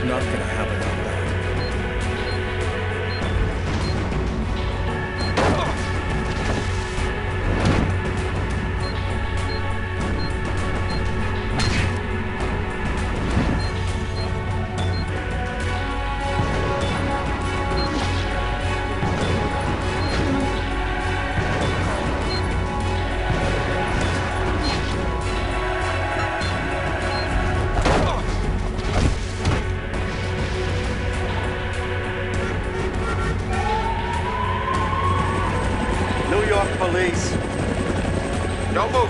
not gonna happen out there. Police. Don't move.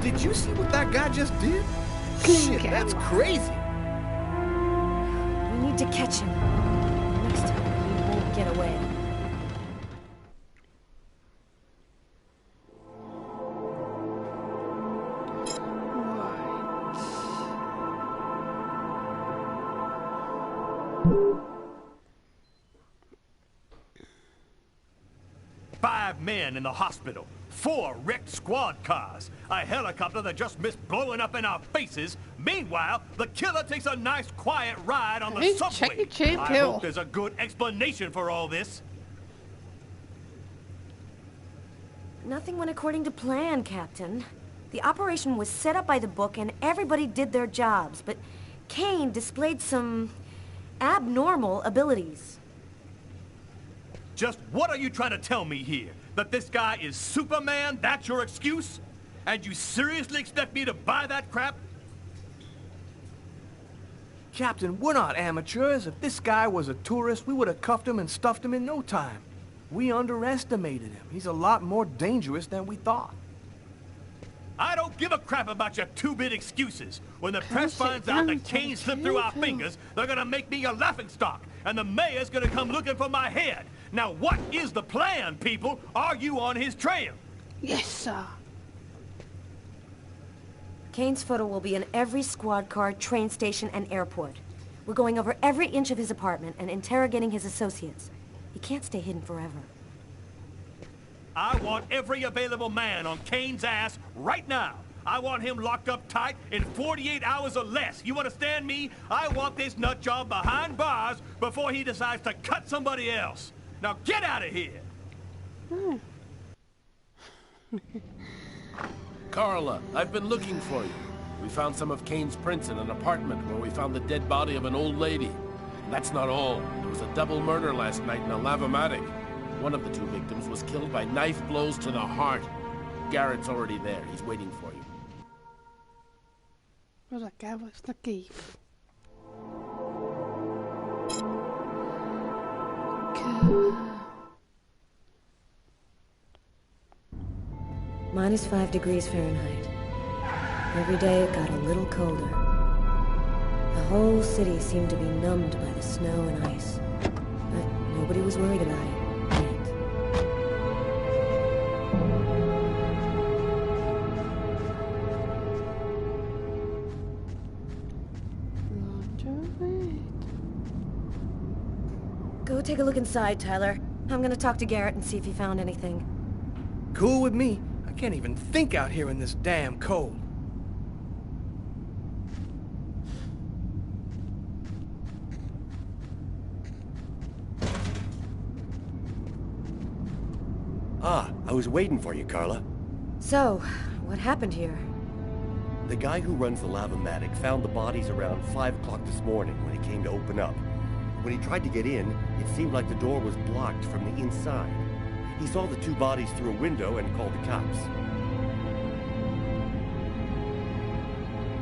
Did you see what that guy just did? Shit, that's crazy. We need to catch him. Next time, he won't get away. Five men in the hospital, 4 wrecked squad cars, a helicopter that just missed blowing up in our faces. Meanwhile, the killer takes a nice quiet ride on the subway. I hope there's a good explanation for all this. Nothing went according to plan, Captain. The operation was set up by the book and everybody did their jobs, but Kane displayed some abnormal abilities. Just what are you trying to tell me here? That this guy is Superman? That's your excuse? And you seriously expect me to buy that crap? Captain, we're not amateurs. If this guy was a tourist, we would have cuffed him and stuffed him in no time. We underestimated him. He's a lot more dangerous than we thought. I don't give a crap about your two-bit excuses. When the press finds out that Kane slipped through our fingers, they're gonna make me a laughingstock, and the mayor's gonna come looking for my head. Now, what is the plan, people? Are you on his trail? Yes, sir. Kane's photo will be in every squad car, train station, and airport. We're going over every inch of his apartment and interrogating his associates. He can't stay hidden forever. I want every available man on Kane's ass right now. I want him locked up tight in 48 hours or less. You understand me? I want this nut job behind bars before he decides to cut somebody else. Now get out of here! Carla, I've been looking for you. We found some of Kane's prints in an apartment where we found the dead body of an old lady. And that's not all. There was a double murder last night in a Lavomatic. One of the 2 victims was killed by knife blows to the heart. Garrett's already there. He's waiting for you. Wat ik was de Keith. -5 degrees Fahrenheit. Every day it got a little colder. The whole city seemed to be numbed by the snow and ice. But nobody was worried about it. Go take a look inside, Tyler. I'm gonna talk to Garrett and see if he found anything. Cool with me. I can't even think out here in this damn cold. Ah, I was waiting for you, Carla. So, what happened here? The guy who runs the Lavomatic found the bodies around 5 o'clock this morning when he came to open up. When he tried to get in, it seemed like the door was blocked from the inside. He saw the 2 bodies through a window and called the cops.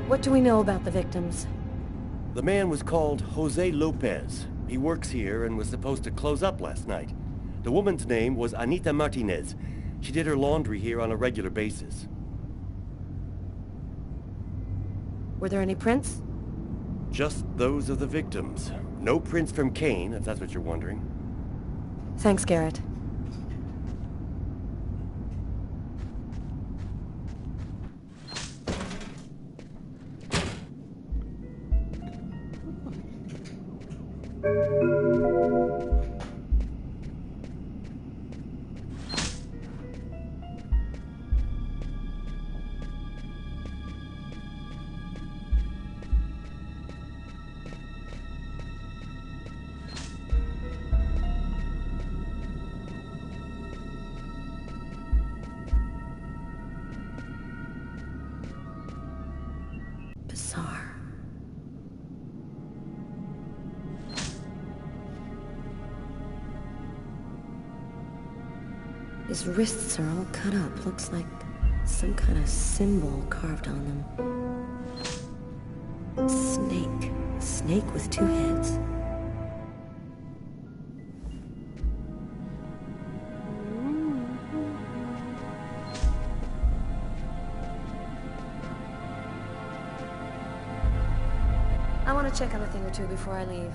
What do we know about the victims? The man was called Jose Lopez. He works here and was supposed to close up last night. The woman's name was Anita Martinez. She did her laundry here on a regular basis. Were there any prints? Just those of the victims. No prints from Kane, if that's what you're wondering. Thanks, Garrett. Bizarre. His wrists are all cut up. Looks like some kind of symbol carved on them. Snake. A snake with 2 heads. I want to check on a thing or two before I leave.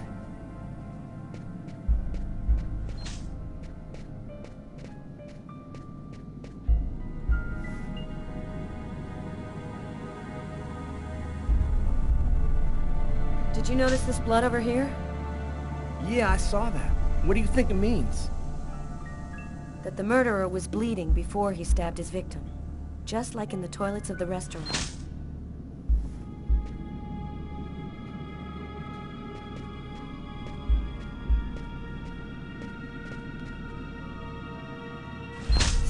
Did you notice this blood over here? Yeah, I saw that. What do you think it means? That the murderer was bleeding before he stabbed his victim. Just like in the toilets of the restaurant.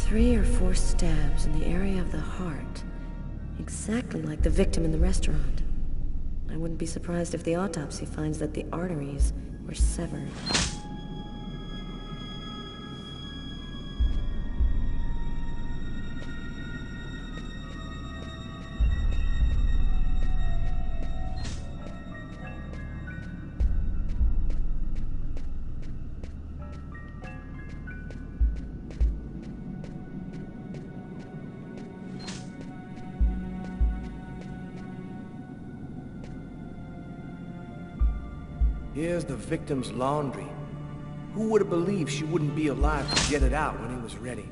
Three or 4 stabs in the area of the heart. Exactly like the victim in the restaurant. I wouldn't be surprised if the autopsy finds that the arteries were severed. Here's the victim's laundry. Who would have believed she wouldn't be alive to get it out when he was ready?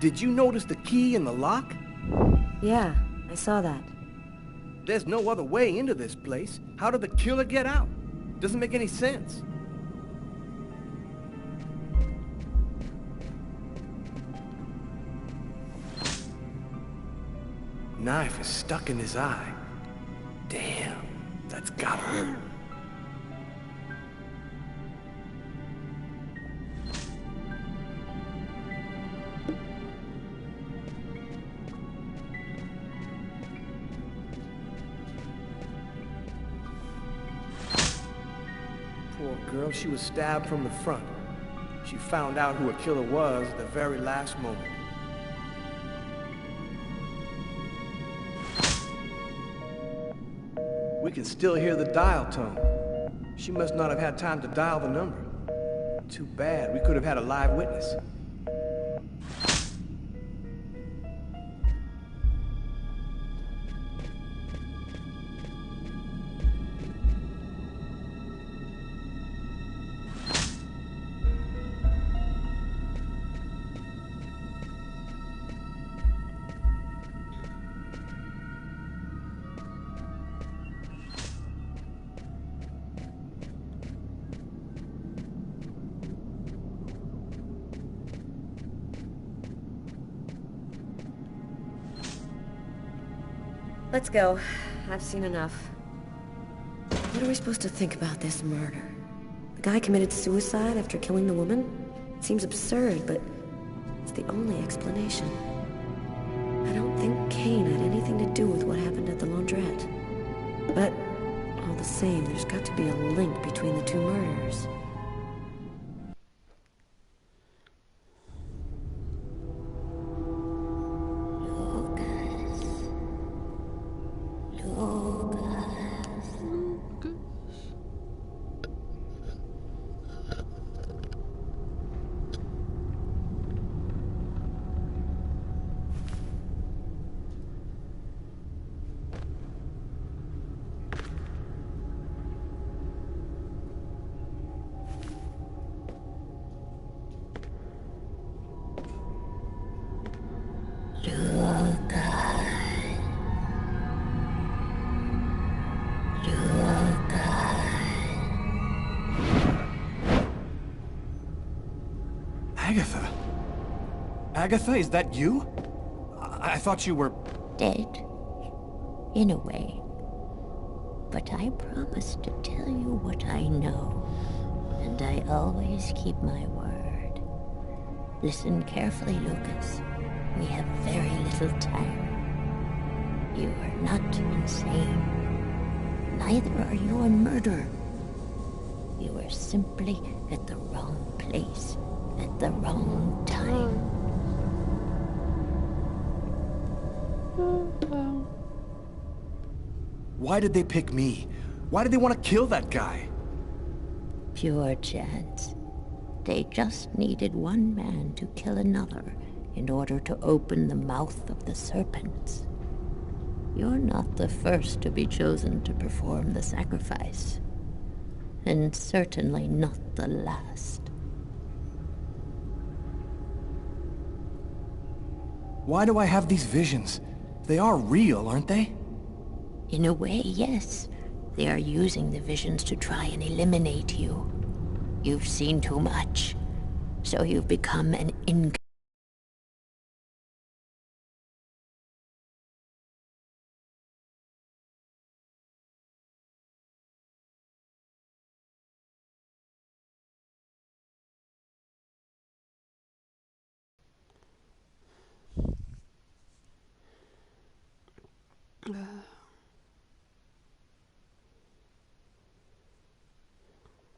Did you notice the key in the lock? Yeah, I saw that. There's no other way into this place. How did the killer get out? Doesn't make any sense. Knife is stuck in his eye. Damn, that's gotta hurt. Poor girl, she was stabbed from the front. She found out who her killer was at the very last moment. We can still hear the dial tone. She must not have had time to dial the number. Too bad, we could have had a live witness. Let's go. I've seen enough. What are we supposed to think about this murder? The guy committed suicide after killing the woman? It seems absurd, but it's the only explanation. I don't think Kane had anything to do with what happened at the laundrette. But, all the same, there's got to be a link between the two murders. Agatha? Agatha, is that you? I thought you were... Dead. In a way. But I promise to tell you what I know. And I always keep my word. Listen carefully, Lucas. We have very little time. You are not insane. Neither are you a murderer. You are simply at the wrong place. At the wrong time. Why did they pick me? Why did they want to kill that guy? Pure chance. They just needed one man to kill another in order to open the mouth of the serpents. You're not the first to be chosen to perform the sacrifice. And certainly not the last. Why do I have these visions? They are real, aren't they? In a way, yes. They are using the visions to try and eliminate you. You've seen too much, so you've become an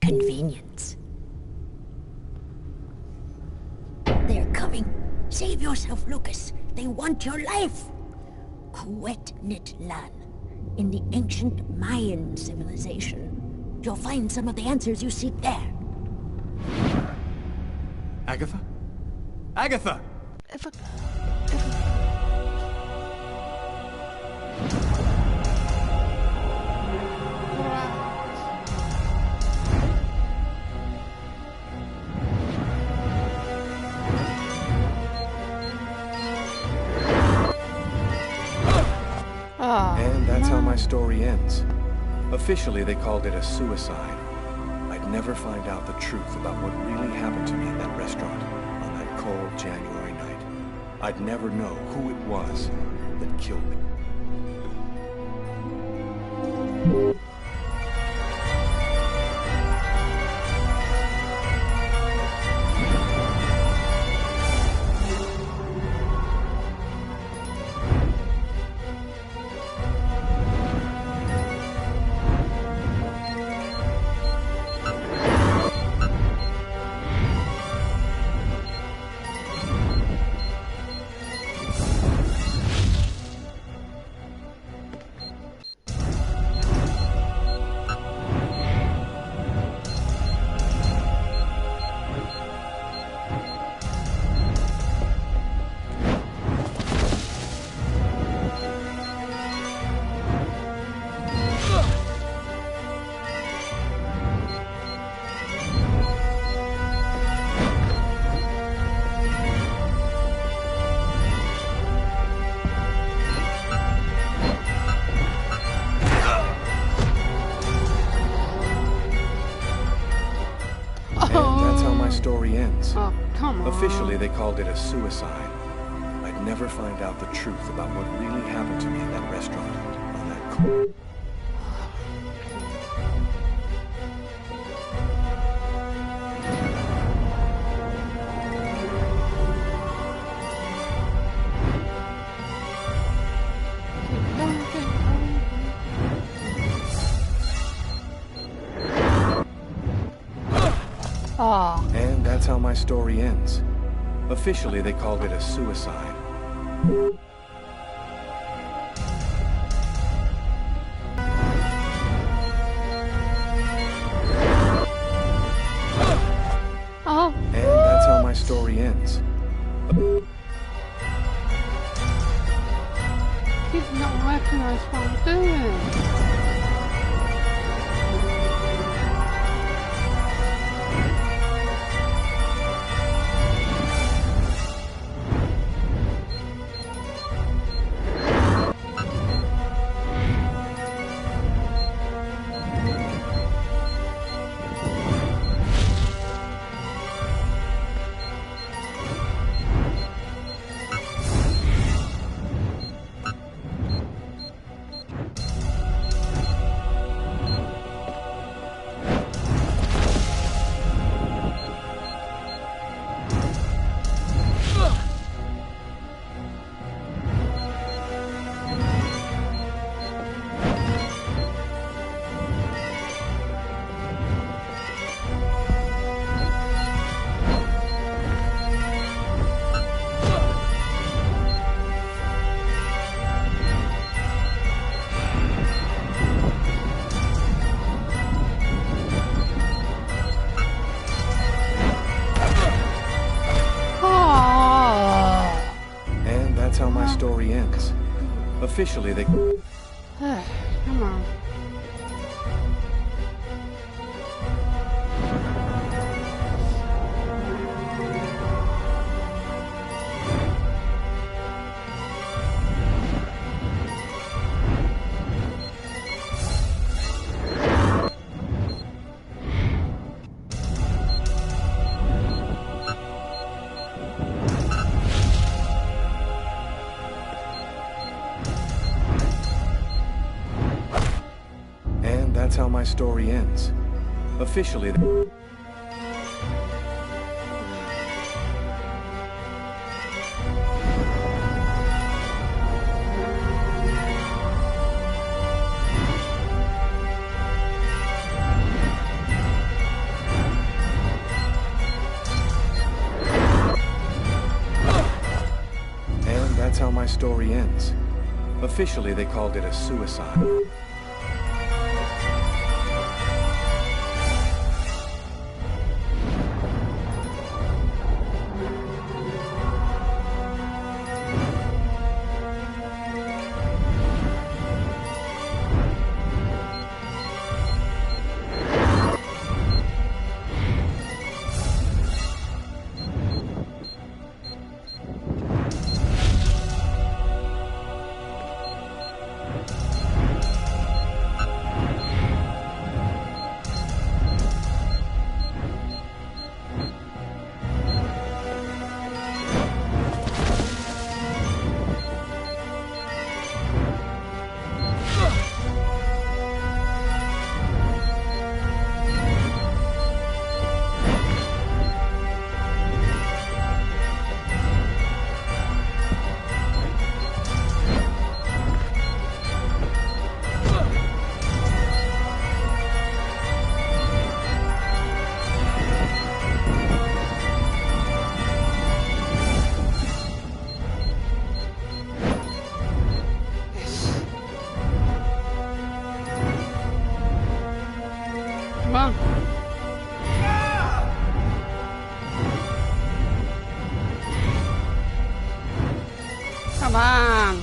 convenience. They're coming. Save yourself, Lucas. They want your life. Kuet-Nit-Lan, in the ancient Mayan civilization. You'll find some of the answers you seek there. Agatha? Agatha! And that's how my story ends. Officially, they called it a suicide. I'd never find out the truth about what really happened to me in that restaurant on that cold January night. I'd never know who it was that killed me. Story ends. Oh, come on. Officially, they called it a suicide. I'd I'd never find out the truth about what really happened to me in that restaurant on that cold... Oh. And that's how my story ends. Officially, they called it a suicide. Oh. And that's how my story ends. He's not recognize what I'm doing. Story ends. Officially, they... Come on. That's how my story ends. Officially... And that's how my story ends. Officially, they called it a suicide. Come on. Come on.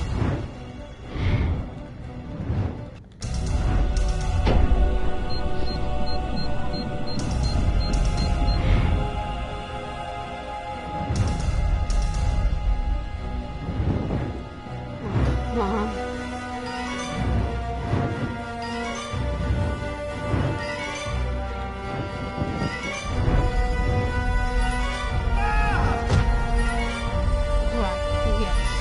Come on. Right, yes.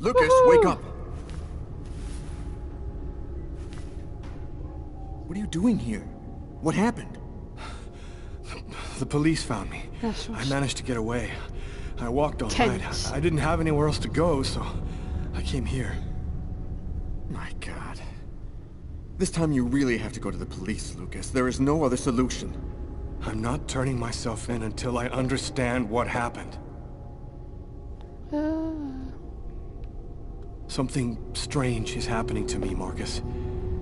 Lucas, wake up! What are you doing here? What happened? The police found me. I managed to get away. I walked all night. I didn't have anywhere else to go, so I came here. My God. This time you really have to go to the police, Lucas. There is no other solution. I'm not turning myself in until I understand what happened. Something strange is happening to me, Marcus.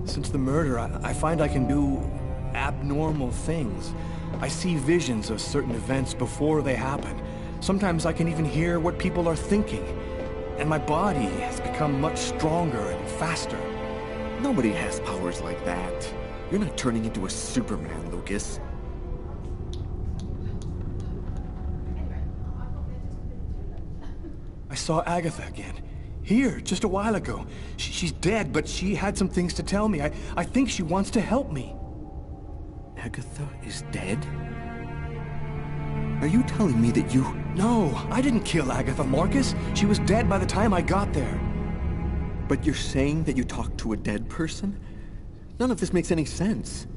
Since the murder, I find I can do abnormal things. I see visions of certain events before they happen. Sometimes I can even hear what people are thinking. And my body has become much stronger and faster. Nobody has powers like that. You're not turning into a Superman, Lucas. I saw Agatha again. Here, just a while ago. She's dead, but she had some things to tell me. I think she wants to help me. Agatha is dead? Are you telling me that you... No, I didn't kill Agatha, Marcus. She was dead by the time I got there. But you're saying that you talked to a dead person? None of this makes any sense.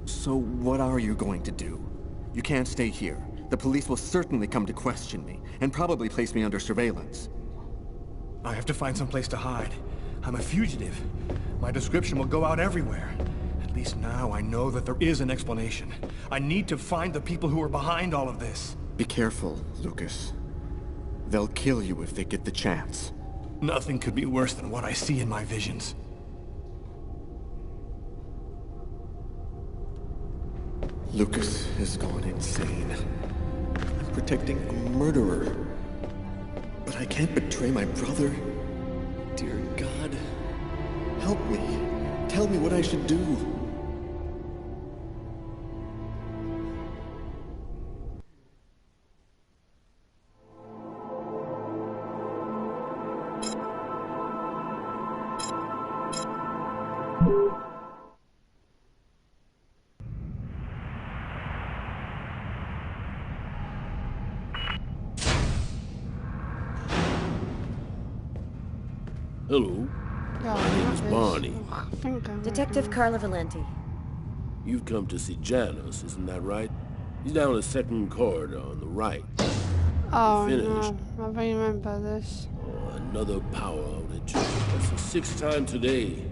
So what are you going to do? You can't stay here. The police will certainly come to question me, and probably place me under surveillance. I have to find some place to hide. I'm a fugitive. My description will go out everywhere. At least now I know that there is an explanation. I need to find the people who are behind all of this. Be careful, Lucas. They'll kill you if they get the chance. Nothing could be worse than what I see in my visions. Lucas has gone insane. I'm protecting a murderer. But I can't betray my brother. Dear God, help me. Tell me what I should do. Hello. My name is Barney. Detective Carla Valenti. You've come to see Janus, isn't that right? He's down the second corridor on the right. Oh Finished. no, I remember this. Oh, another power outage. That's the sixth time today.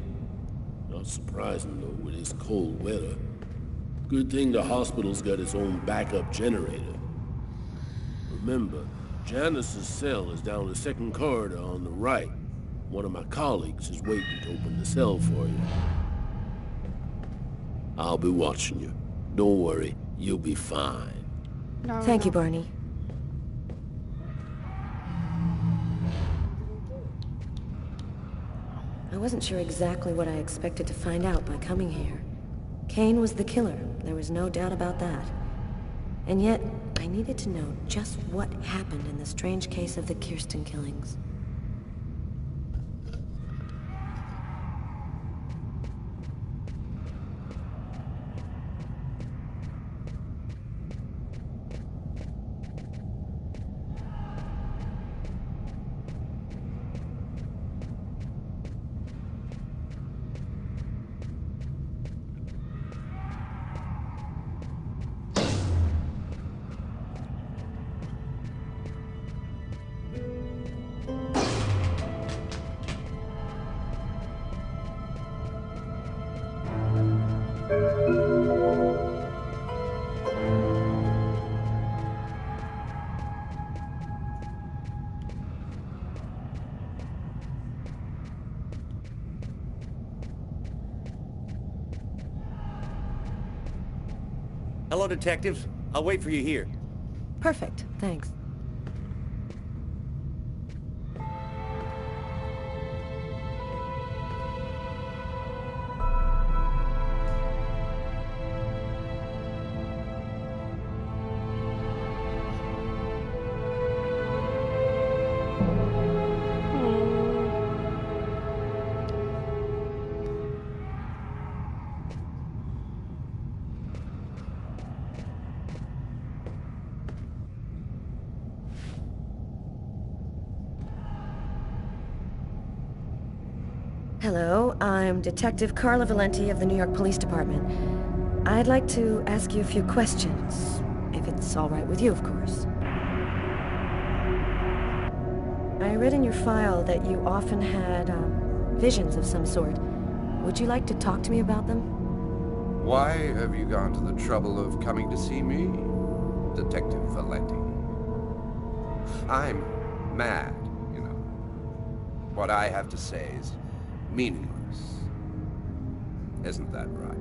Not surprising, though, with this cold weather. Good thing the hospital's got its own backup generator. Remember, Janus's cell is down the second corridor on the right. One of my colleagues is waiting to open the cell for you. I'll be watching you. Don't worry, you'll be fine. No, Thank no. you, Barney. I wasn't sure exactly what I expected to find out by coming here. Kane was the killer. There was no doubt about that. And yet, I needed to know just what happened in the strange case of the Kirsten killings. Hello, detectives. I'll wait for you here. Perfect, thanks. Hello, I'm Detective Carla Valenti of the New York Police Department. I'd like to ask you a few questions, if it's all right with you, of course. I read in your file that you often had, visions of some sort. Would you like to talk to me about them? Why have you gone to the trouble of coming to see me, Detective Valenti? I'm mad, you know. What I have to say is meaningless. Isn't that right?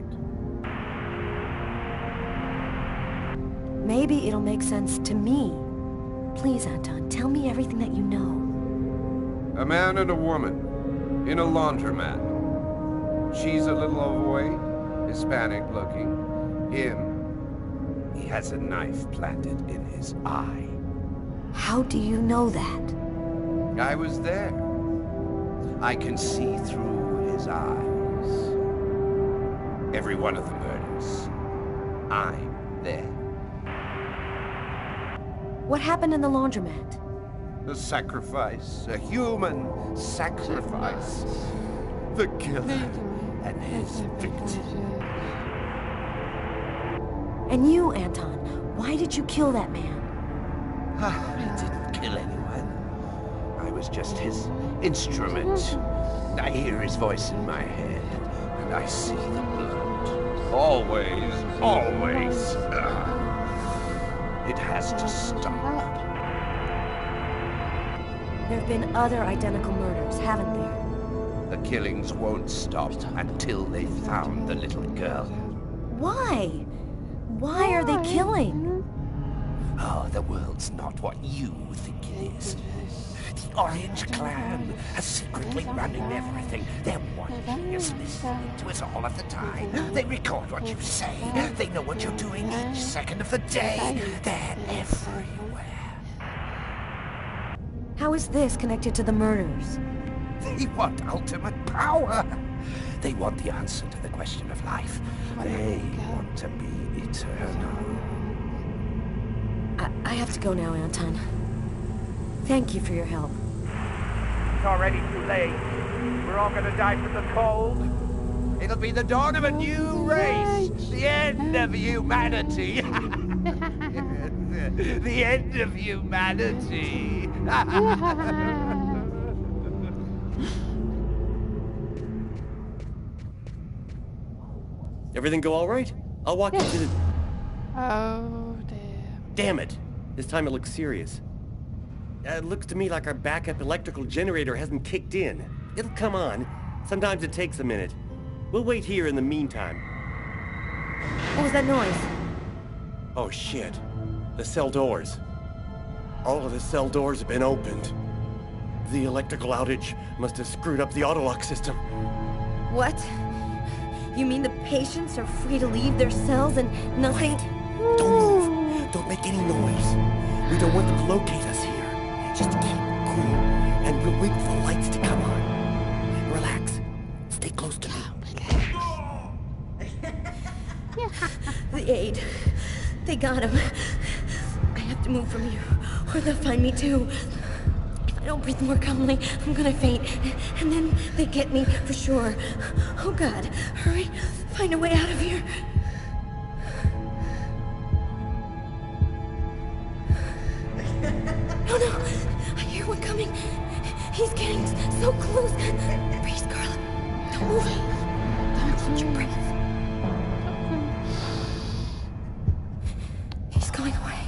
Maybe it'll make sense to me. Please, Anton, tell me everything that you know. A man and a woman in a laundromat. She's a little overweight, Hispanic looking. He has a knife planted in his eye. How do you know that? I was there. I can see through his eyes. Every one of the murders. I'm there. What happened in the laundromat? A sacrifice. A human sacrifice. The killer and his victim. And you, Anton, why did you kill that man? I didn't kill anyone. I was just his instrument. I hear his voice in my head, and I see the blood. Always, always. It has to stop. There have been other identical murders, haven't there? The killings won't stop until they've found the little girl. Why? Why are they killing? Oh, the world's not what you think it is. The Orange Clan are secretly running everything. They're watching us, listening to us all of the time. They record what you say. They know what you're doing each second of the day. They're everywhere. How is this connected to the murders? They want ultimate power. They want the answer to the question of life. They want to be eternal. I have to go now, Anton. Thank you for your help. It's already too late. We're all gonna die from the cold. It'll be the dawn of a new race. The end of humanity. The end of humanity. Everything go all right? I'll walk you to the... Oh, dear. Damn it! This time it looks serious. It looks to me like our backup electrical generator hasn't kicked in. It'll come on. Sometimes it takes a minute. We'll wait here in the meantime. What was that noise? Oh shit. The cell doors. All of the cell doors have been opened. The electrical outage must have screwed up the autolock system. What? You mean the patients are free to leave their cells and nothing... Wait. Don't move. Don't make any noise. We don't want them to locate us here. Just keep cool, and we'll wait for the lights to come on. Relax. Stay close to me. The aide. They got him. I have to move from here, or they'll find me too. If I don't breathe more calmly, I'm gonna faint. And then they get me for sure. Oh God, hurry. Find a way out of here. Oh no! I hear one coming. He's getting so close. Breathe, Carla. Don't move. Don't hold your breath. He's going away.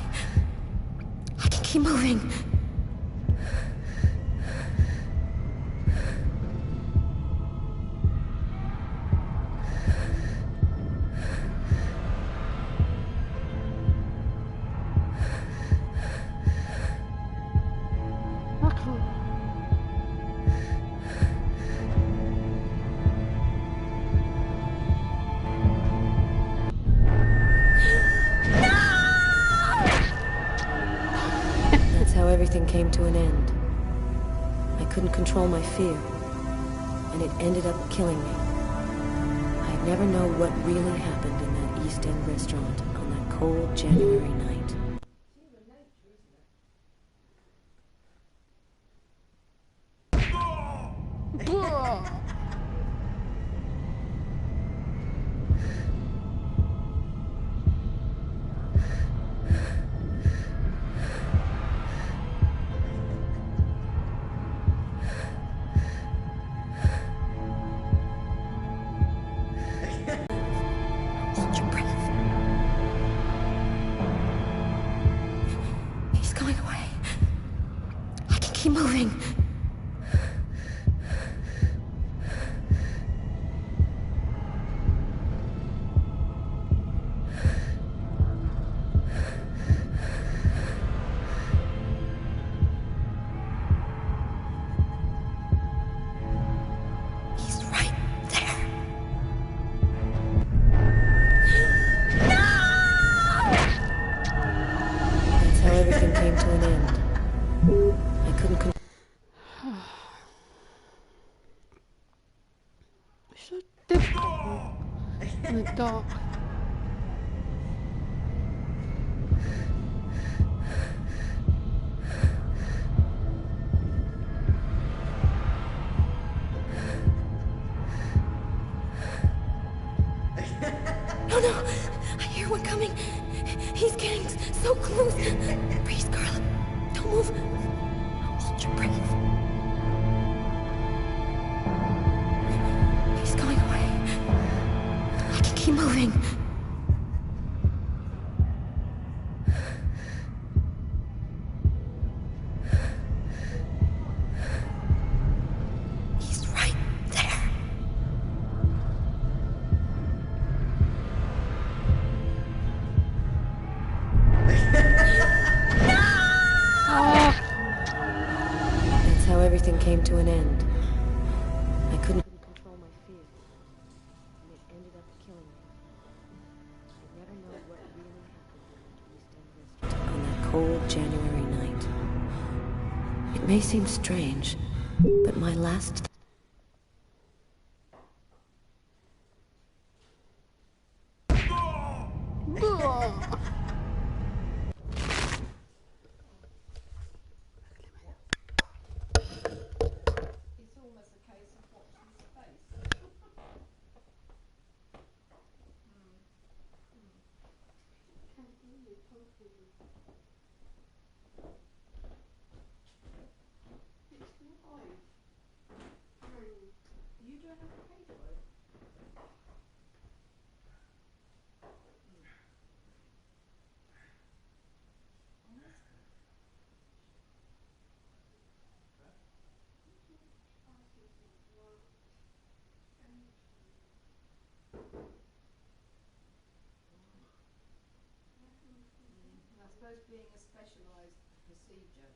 I can keep moving. Everything came to an end. I couldn't control my fear, and it ended up killing me. I'd never know what really happened in that East End restaurant on that cold January night. keep moving. So difficult in the dark. No, no! I hear one coming. He's getting so close. Breathe, Scarlet. Don't move. Hold your breath. He's going away. I can keep moving. He's right there. That's how everything came to an end. I couldn't control my fear, and it ended up killing me. I never know what really happened at East End Restaurant on that cold January night. It may seem strange, but my last... I suppose being a specialised procedure.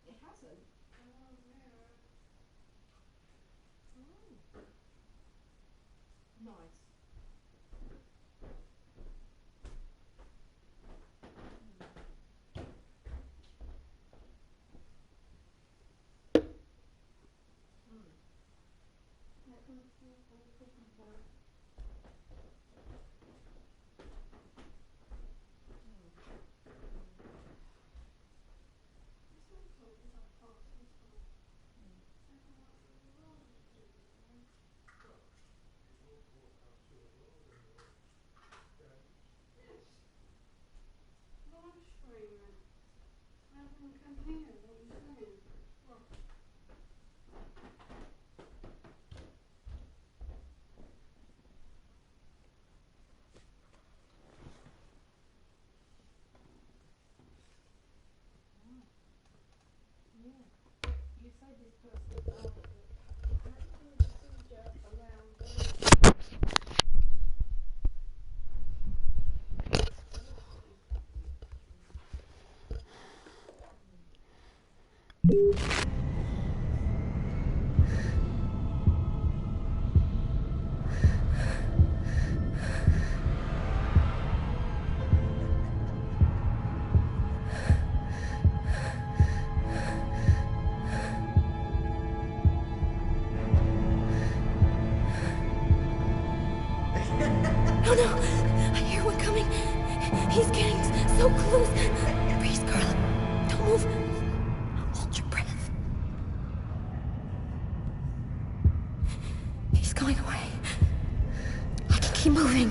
It hasn't. Nice. You say this person No, no! I hear one coming. He's getting so close. Breathe, Scarlet. Don't move. Hold your breath. He's going away. I can keep moving.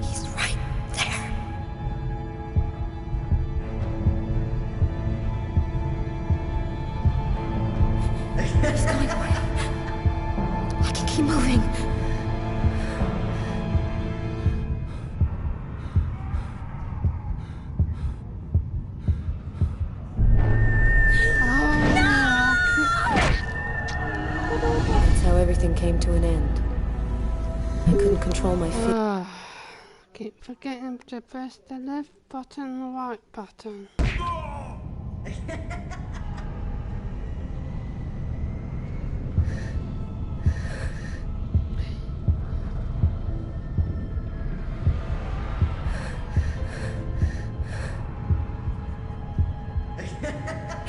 He's right there. moving. That's how everything came to an end. I couldn't control my feet. Keep forgetting to press the left button and the right button.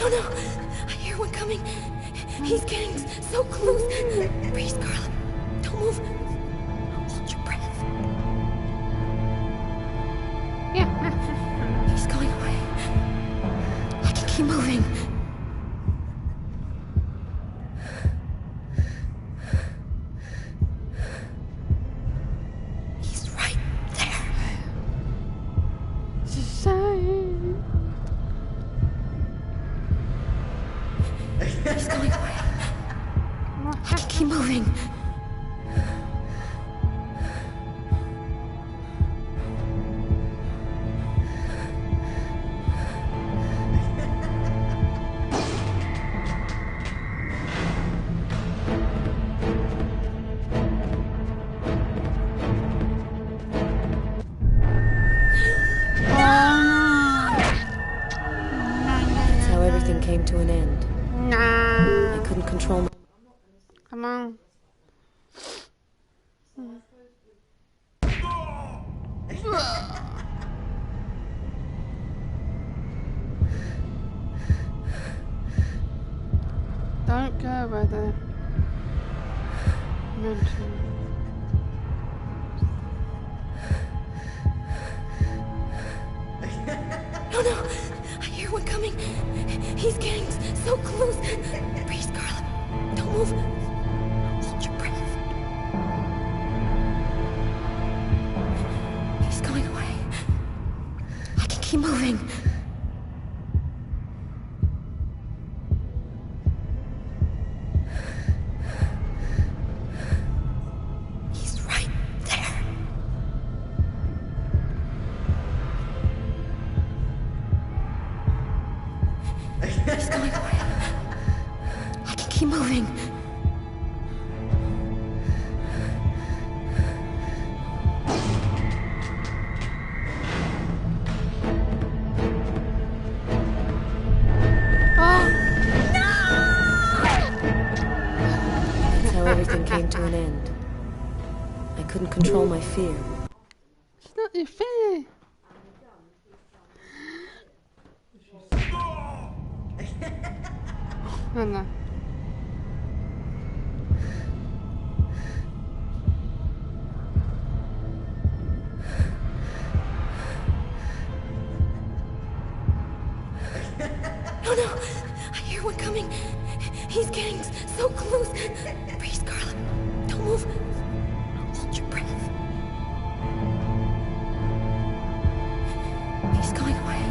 Oh no! I hear one coming. He's getting so close. Breathe, Scarlet. Don't move. Hold your breath. Yeah. He's going away. I can keep moving. He's right there. He's going away. I can keep moving. That's how everything came to an end. I couldn't control my... Come on. Don't go where they're meant to. Oh no! I hear one coming. He's getting so close. Breathe, Scarlet. Don't move. Hold your breath. He's going away. I can keep moving. He's right there. He's going away. I can keep moving. That's how everything came to an end. I couldn't control my fear. It's not your fear. No, no. Oh no! I hear one coming. He's getting so close. Breathe, Scarlet. Don't move. Hold your breath. He's going away.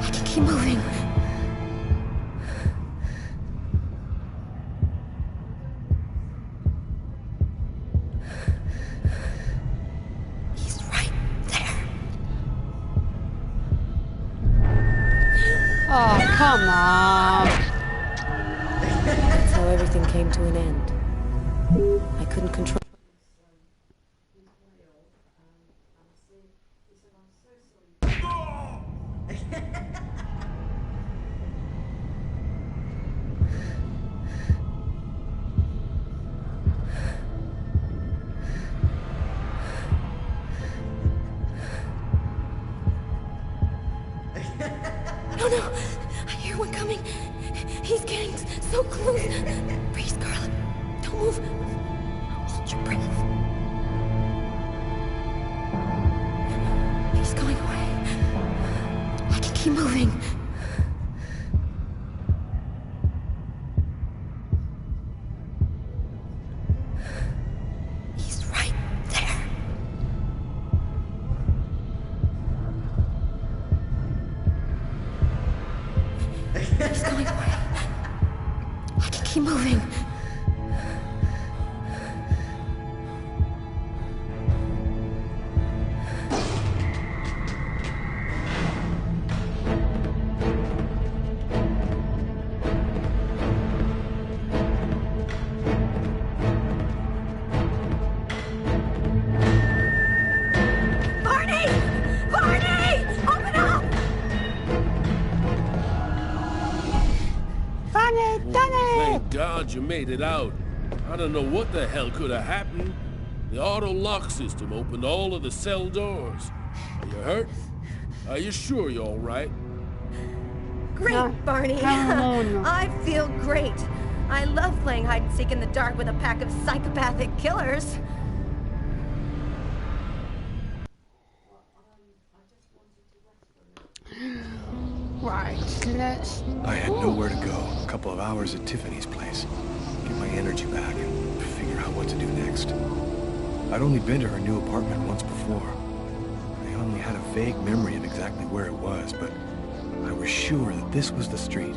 I can keep moving. He's right there. Oh, come on. That's how everything came to an end. I couldn't control. Oh no! I hear one coming. He's getting so close. Breathe, Scarlet. Don't move. Hold your breath. He's going away. I can keep moving. He's right there. He's going away. I can keep moving. glad you made it out. I don't know what the hell could have happened. The auto lock system opened all of the cell doors. Are you hurt? Are you sure you're all right? Great, Barney. I feel great. I love playing hide and seek in the dark with a pack of psychopathic killers. Right, let's... I had nowhere to go. A couple of hours at Tiffany's place. Get my energy back and figure out what to do next. I'd only been to her new apartment once before. I only had a vague memory of exactly where it was, but I was sure that this was the street.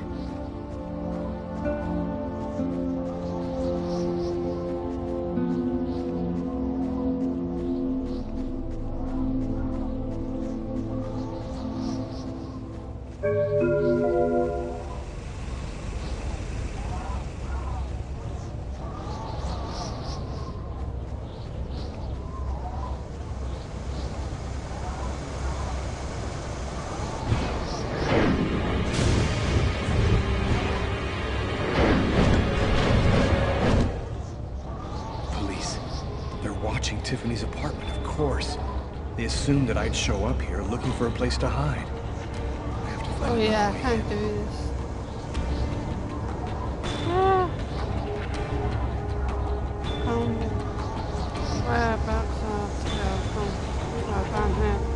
Tiffany's apartment, of course. They assumed that I'd show up here looking for a place to hide. I have to find Oh yeah, another I way can't in. do this. Whereabouts are down here.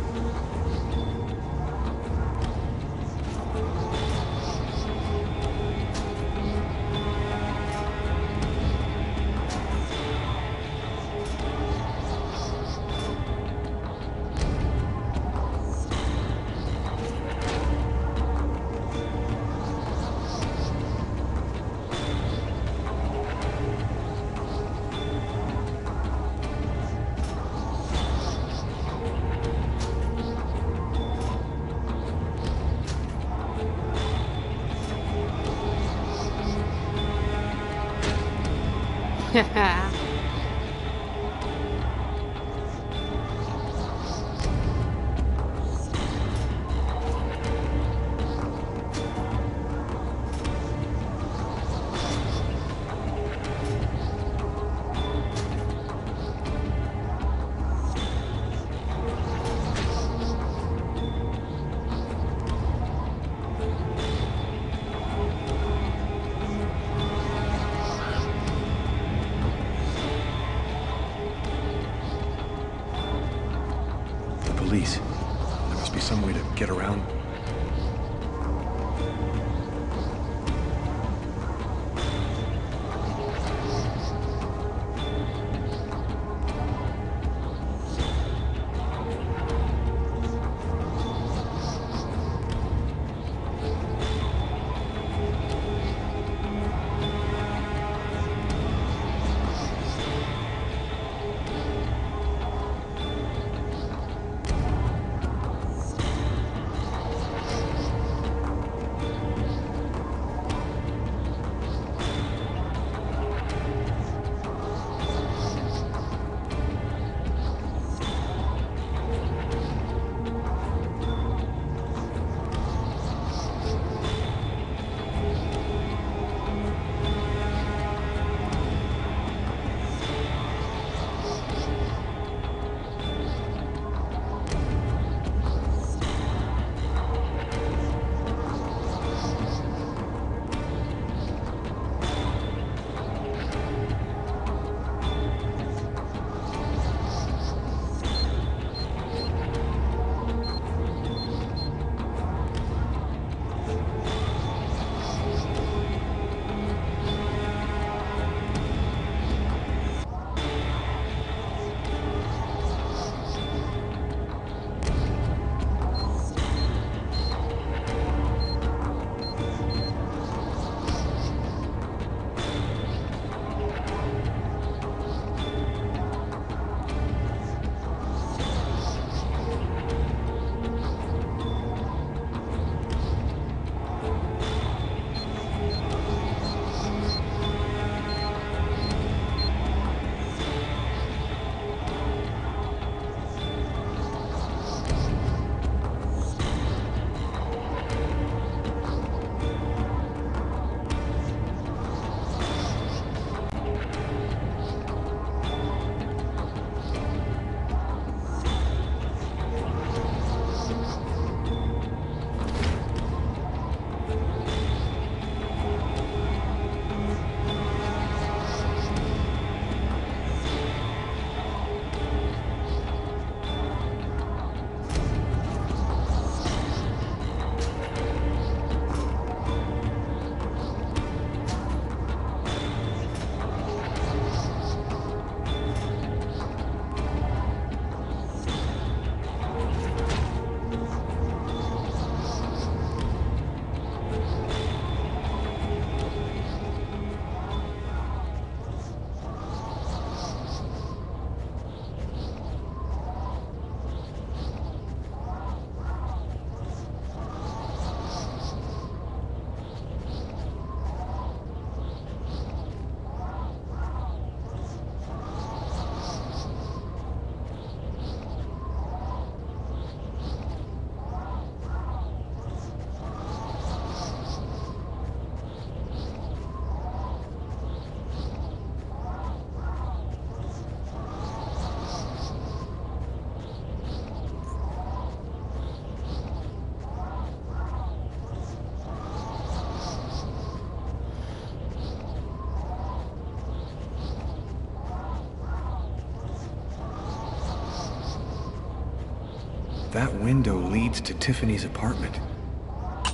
That window leads to Tiffany's apartment.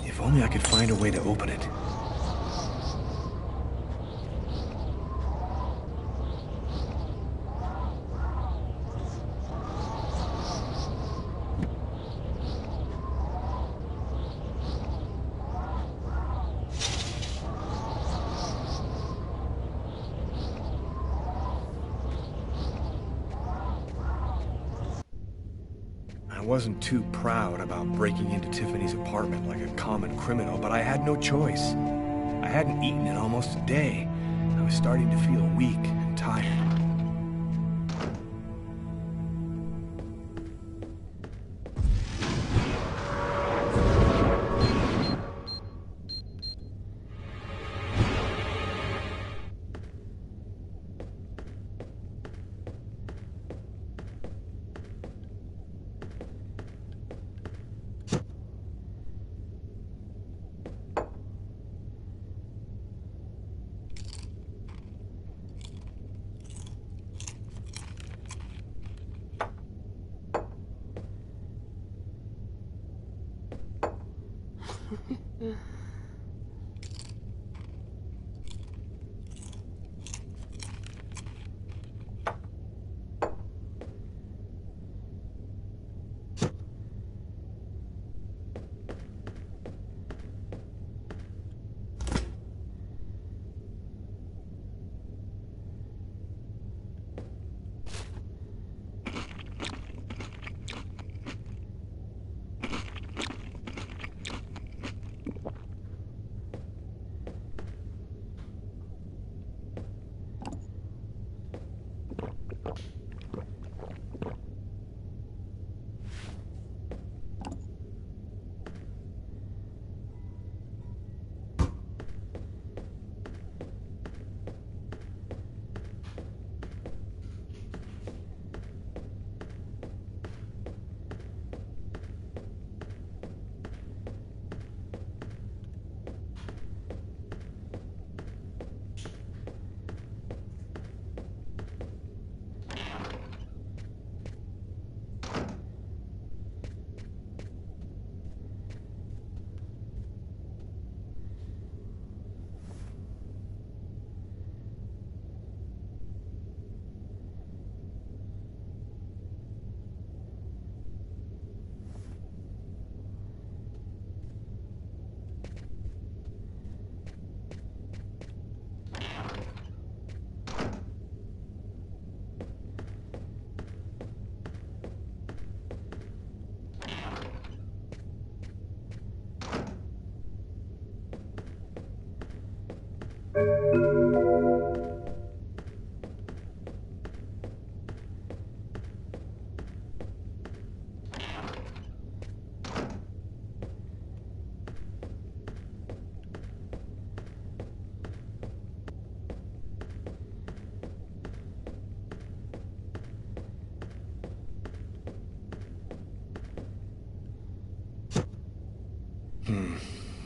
If only I could find a way to open it. I wasn't too proud about breaking into Tiffany's apartment like a common criminal, but I had no choice. I hadn't eaten in almost a day. I was starting to feel weak and tired.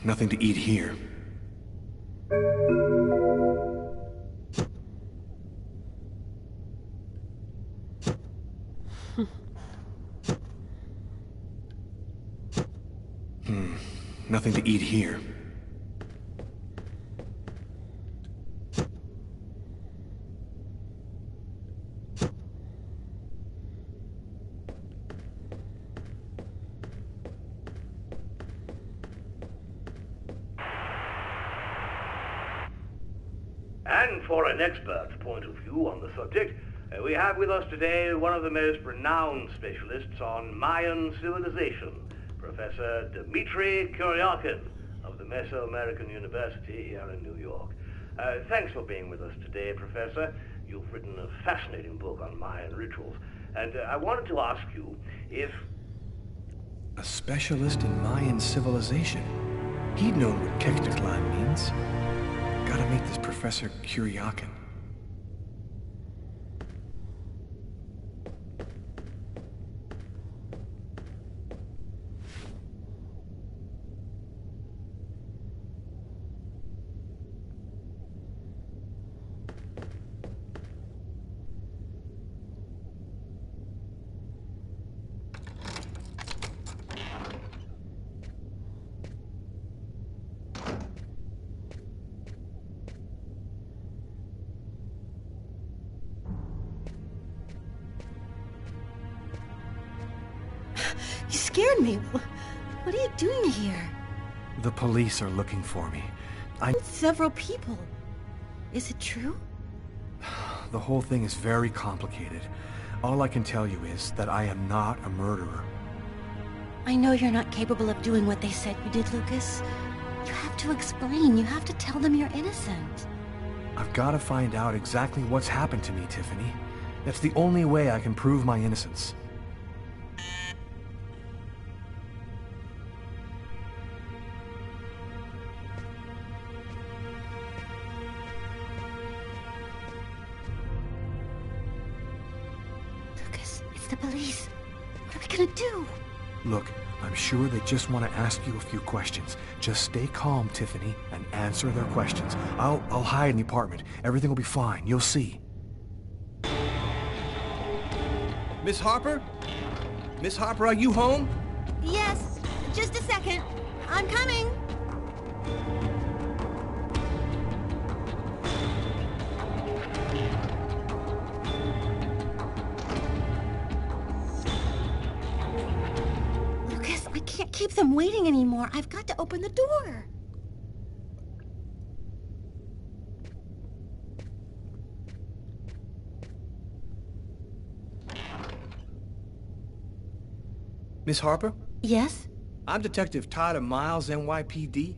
Nothing to eat here. Nothing to eat here. And for an expert's point of view on the subject, we have with us today one of the most renowned specialists on Mayan civilization, Professor Dmitry Kuryakin of the Mesoamerican University here in New York. Thanks for being with us today, Professor. You've written a fascinating book on Mayan rituals, and I wanted to ask you if... A specialist in Mayan civilization? He'd known what Kekteklan means. Gotta meet this Professor Kuryakin. scared me. What are you doing here? The police are looking for me. Several people. Is it true? The whole thing is very complicated. All I can tell you is that I am not a murderer. I know you're not capable of doing what they said you did, Lucas. You have to explain. You have to tell them you're innocent. I've got to find out exactly what's happened to me, Tiffany. That's the only way I can prove my innocence. Lucas, it's the police. What are we gonna do? Look, I'm sure they just want to ask you a few questions. Just stay calm, Tiffany, and answer their questions. I'll hide in the apartment. Everything will be fine. You'll see. Miss Harper? Miss Harper, are you home? Yes, just a second. I'm coming. Lucas, I can't keep them waiting anymore. I've got to open the door. Miss Harper? Yes? I'm Detective Tyler Miles, NYPD.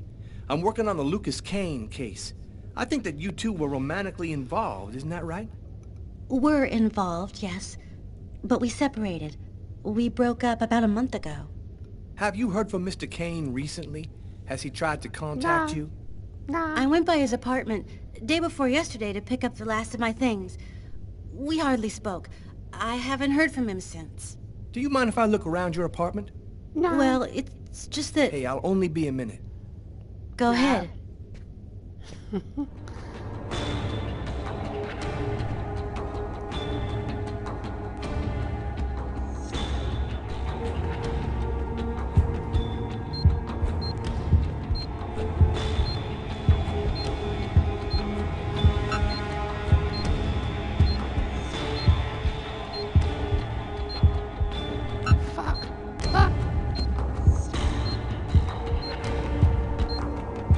I'm working on the Lucas Kane case. I think that you two were romantically involved, isn't that right? We're involved, yes. But we separated. We broke up about a month ago. Have you heard from Mr. Kane recently? Has he tried to contact you? No. I went by his apartment day before yesterday to pick up the last of my things. We hardly spoke. I haven't heard from him since. Do you mind if I look around your apartment? No. Well, it's just that... Hey, I'll only be a minute. Go ahead.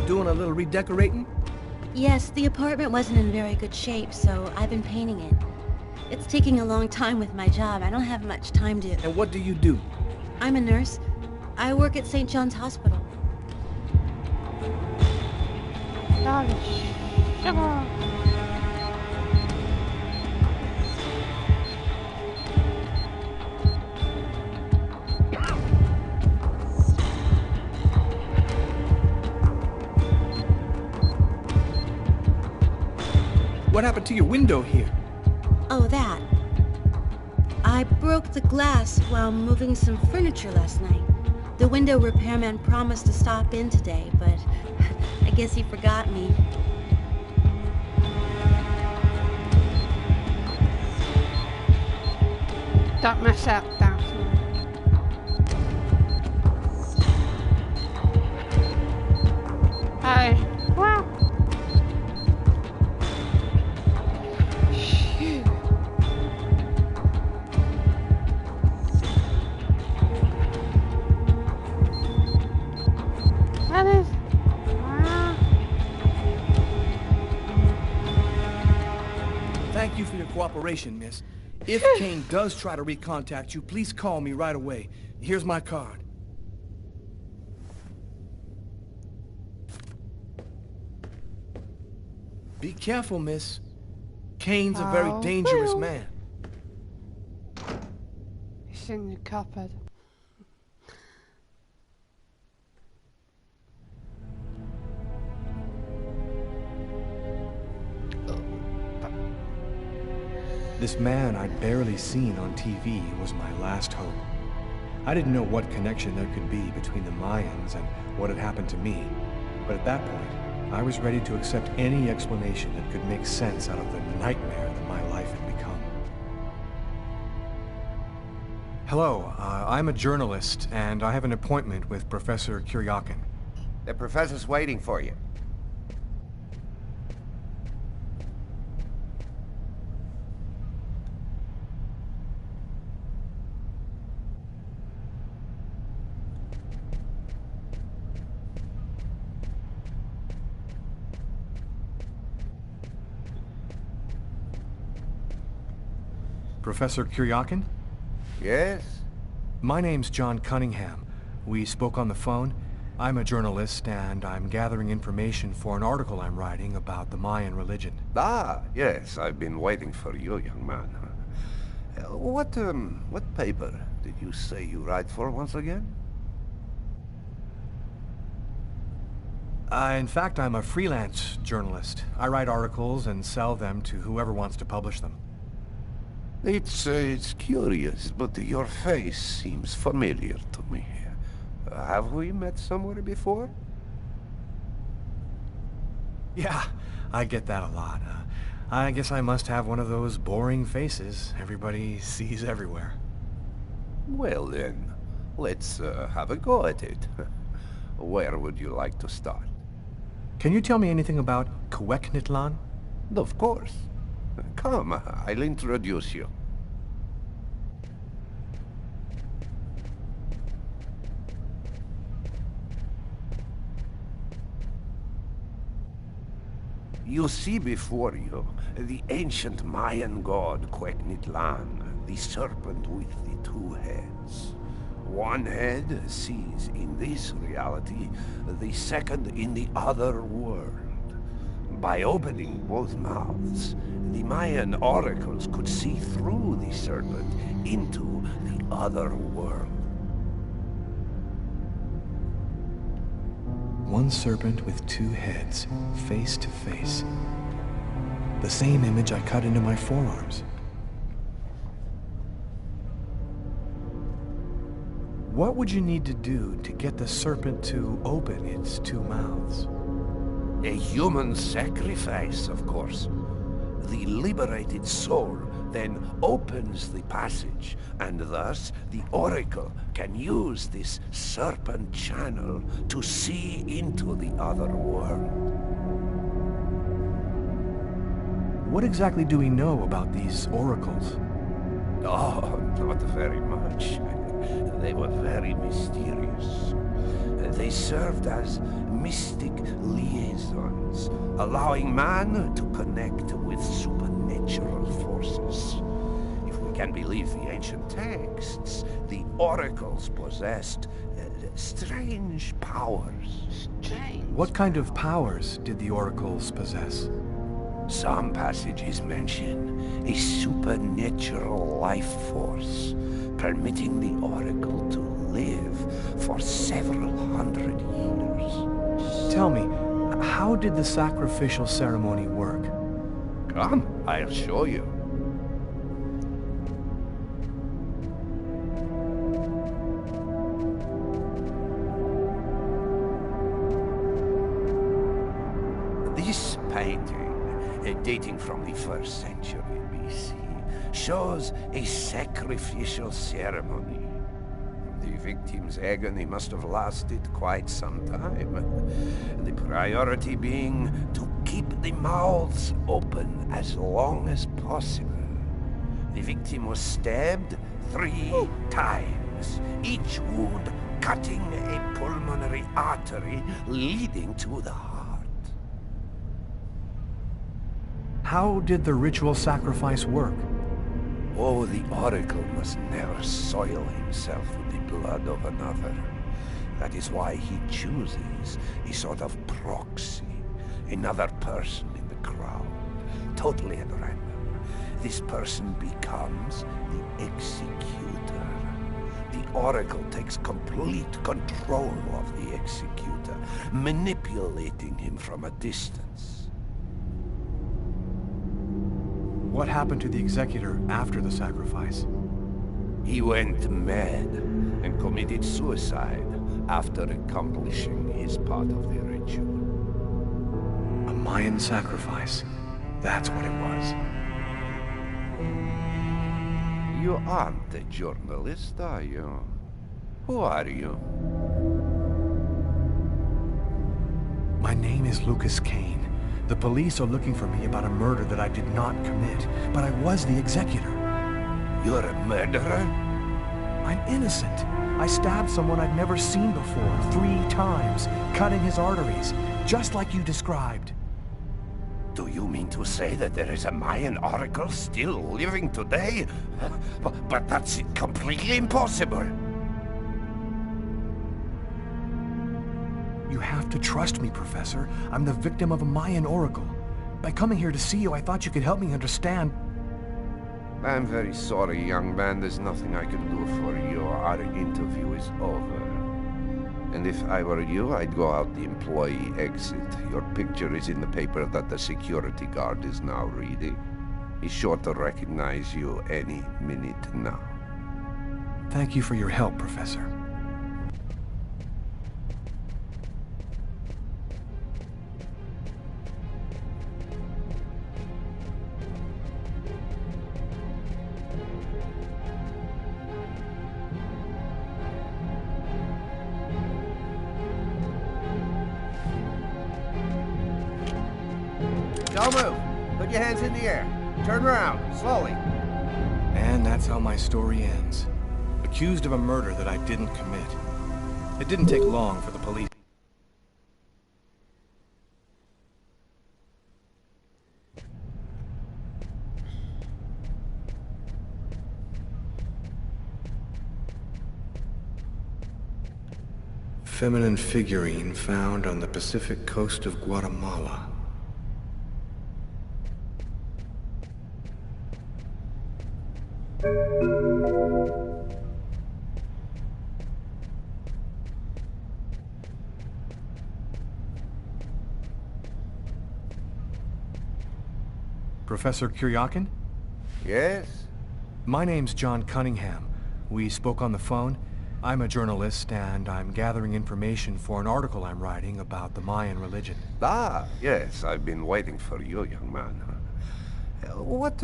Doing a little redecorating? Yes, the apartment wasn't in very good shape, so I've been painting it. It's taking a long time with my job. I don't have much time to... And what do you do? I'm a nurse. I work at St. John's Hospital. Sugar. What happened to your window here? Oh, that. I broke the glass while moving some furniture last night. The window repairman promised to stop in today, but I guess he forgot me. Don't mess up, Daphne. Hey, well. Phew. That is. Thank you for your cooperation, miss. If Kane does try to recontact you, please call me right away. Here's my card. Be careful, miss. Kane's a very dangerous man. It's in the cupboard. This man I'd barely seen on TV was my last hope. I didn't know what connection there could be between the Mayans and what had happened to me, but at that point, I was ready to accept any explanation that could make sense out of the nightmare that my life had become. Hello, I'm a journalist, and I have an appointment with Professor Kuryakin. The professor's waiting for you. Professor Kuryakin? Yes? My name's John Cunningham. We spoke on the phone. I'm a journalist, and I'm gathering information for an article I'm writing about the Mayan religion. Ah, yes, I've been waiting for you, young man. What paper did you say you write for once again? In fact, I'm a freelance journalist. I write articles and sell them to whoever wants to publish them. It's curious, but your face seems familiar to me. Have we met somewhere before? Yeah, I get that a lot. I guess I must have one of those boring faces everybody sees everywhere. Well then, let's have a go at it. Where would you like to start? Can you tell me anything about Cuecnitlan? Of course. Come, I'll introduce you. You see before you the ancient Mayan god Cuecnitlan, the serpent with the two heads. One head sees in this reality, the second in the other world. By opening both mouths, the Mayan oracles could see through the serpent into the other world. One serpent with two heads, face to face. The same image I cut into my forearms. What would you need to do to get the serpent to open its two mouths? A human sacrifice, of course. The liberated soul then opens the passage, and thus the Oracle can use this serpent channel to see into the other world. What exactly do we know about these oracles? Oh, not very much. They were very mysterious. They served as mystic liaisons, allowing man to connect with supernatural forces. If we can believe the ancient texts, the oracles possessed strange powers. Strange. What kind of powers did the oracles possess? Some passages mention a supernatural life force, permitting the oracle to live for several hundred years. Tell me, how did the sacrificial ceremony work? Come, I'll show you. This painting, dating from the 1st century BC, shows a sacrificial ceremony. The victim's agony must have lasted quite some time. The priority being to keep the mouths open as long as possible. The victim was stabbed 3 times, each wound cutting a pulmonary artery leading to the heart. How did the ritual sacrifice work? Oh, the Oracle must never soil himself with the blood of another. That is why he chooses a sort of proxy, another person in the crowd, totally at random. This person becomes the executor. The Oracle takes complete control of the executor, manipulating him from a distance. What happened to the executor after the sacrifice? He went mad and committed suicide after accomplishing his part of the ritual. A Mayan sacrifice. That's what it was. You aren't a journalist, are you? Who are you? My name is Lucas Kane. The police are looking for me about a murder that I did not commit, but I was the executor. You're a murderer? I'm innocent. I stabbed someone I'd never seen before 3 times, cutting his arteries, just like you described. Do you mean to say that there is a Mayan oracle still living today? But that's completely impossible. You have to trust me, Professor. I'm the victim of a Mayan oracle. By coming here to see you, I thought you could help me understand. I'm very sorry, young man. There's nothing I can do for you. Our interview is over. And if I were you, I'd go out the employee exit. Your picture is in the paper that the security guard is now reading. He's sure to recognize you any minute now. Thank you for your help, Professor. Don't move. Put your hands in the air. Turn around, slowly. And that's how my story ends. Accused of a murder that I didn't commit. It didn't take long for the police. Feminine figurine found on the Pacific coast of Guatemala. Professor Kuryakin? Yes? My name's John Cunningham. We spoke on the phone. I'm a journalist, and I'm gathering information for an article I'm writing about the Mayan religion. Ah, yes, I've been waiting for you, young man. What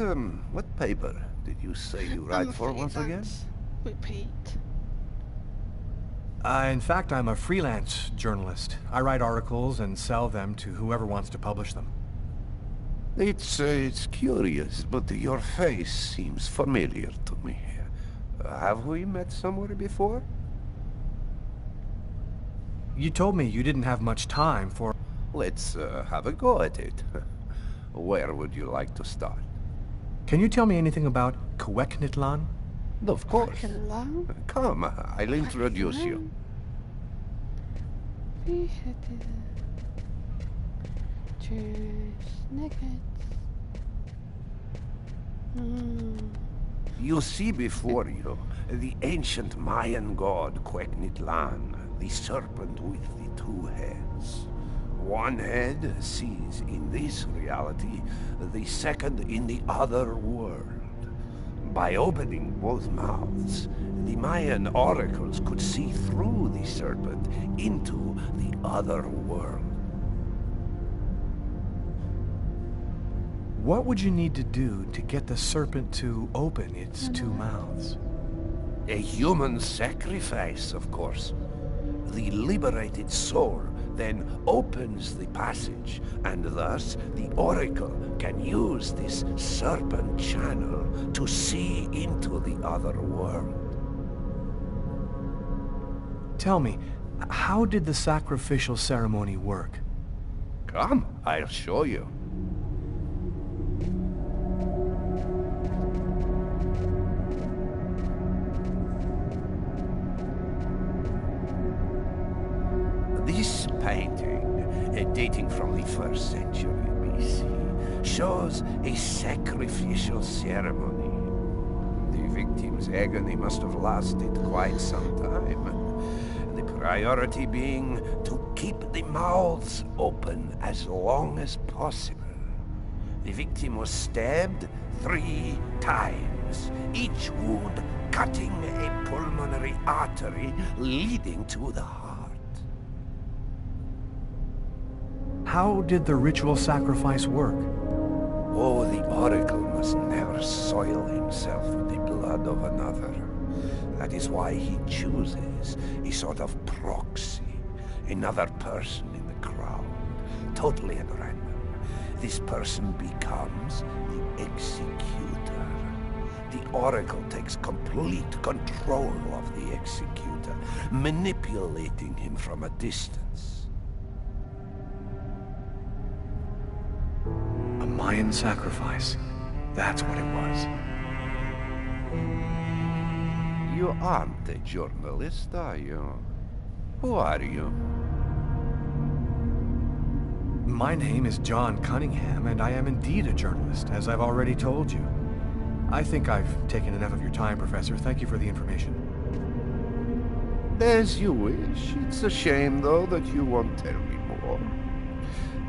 paper did you say you write for once again? Repeat. In fact, I'm a freelance journalist. I write articles and sell them to whoever wants to publish them. It's curious, but your face seems familiar to me. Have we met somewhere before? You told me you didn't have much time for... Let's have a go at it. Where would you like to start? Can you tell me anything about Cuecnitlan? Of course. Come, I'll introduce you. You see before you the ancient Mayan god Cuecnitlan, the serpent with the two heads. One head sees in this reality, the second in the other world. By opening both mouths, the Mayan oracles could see through the serpent into the other world. What would you need to do to get the serpent to open its two mouths? A human sacrifice, of course. The liberated soul then opens the passage, and thus the oracle can use this serpent channel to see into the other world. Tell me, how did the sacrificial ceremony work? Come, I'll show you. This painting, dating from the 1st century BC, shows a sacrificial ceremony. The victim's agony must have lasted quite some time. The priority being to keep the mouths open as long as possible. The victim was stabbed 3 times, each wound cutting a pulmonary artery leading to the heart. How did the ritual sacrifice work? Oh, the oracle must never soil himself with the blood of another. That is why he chooses a sort of proxy, another person in the crowd, totally at random. This person becomes the executor. The oracle takes complete control of the executor, manipulating him from a distance. Mayan sacrifice. That's what it was. You aren't a journalist, are you? Who are you? My name is John Cunningham, and I am indeed a journalist, as I've already told you. I think I've taken enough of your time, Professor. Thank you for the information. As you wish. It's a shame, though, that you won't tell me more.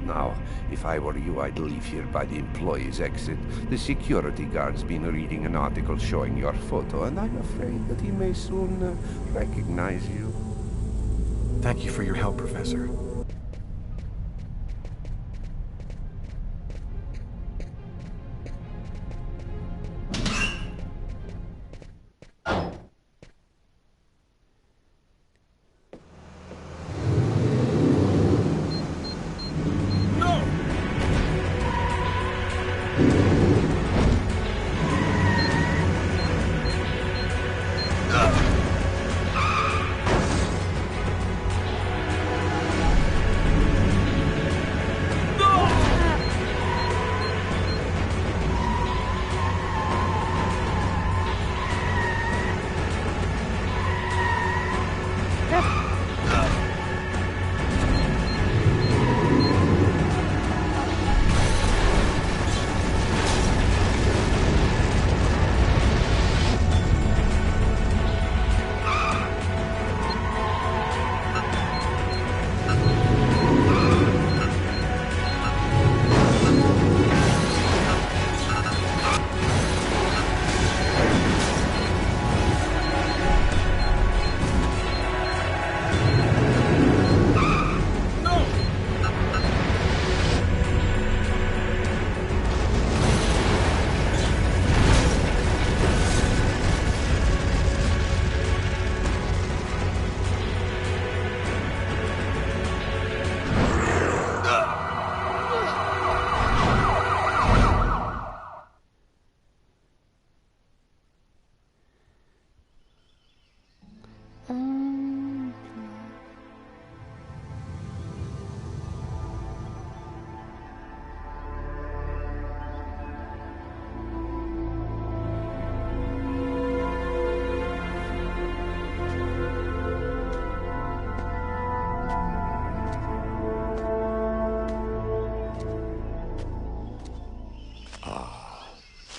Now, if I were you, I'd leave here by the employees' exit. The security guard's been reading an article showing your photo, and I'm afraid that he may soon recognize you. Thank you for your help, Professor.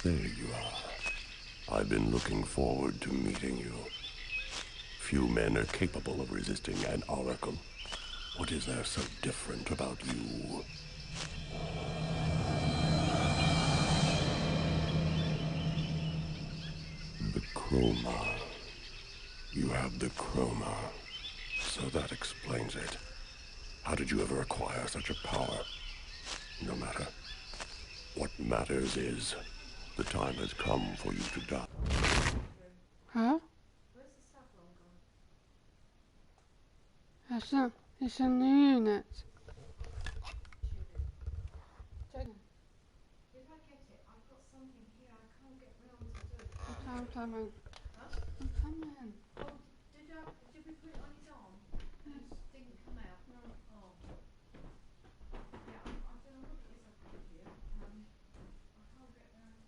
There you are. I've been looking forward to meeting you. Few men are capable of resisting an oracle. What is there so different about you? The chroma. You have the chroma. So that explains it. How did you ever acquire such a power? No matter. What matters is, the time has come for you to die. Huh? It's in the unit. I'm coming. I'm coming. Did we put it on his arm? It didn't come out. No. Oh. Yeah, I'm going to look at this up here. I can't get round.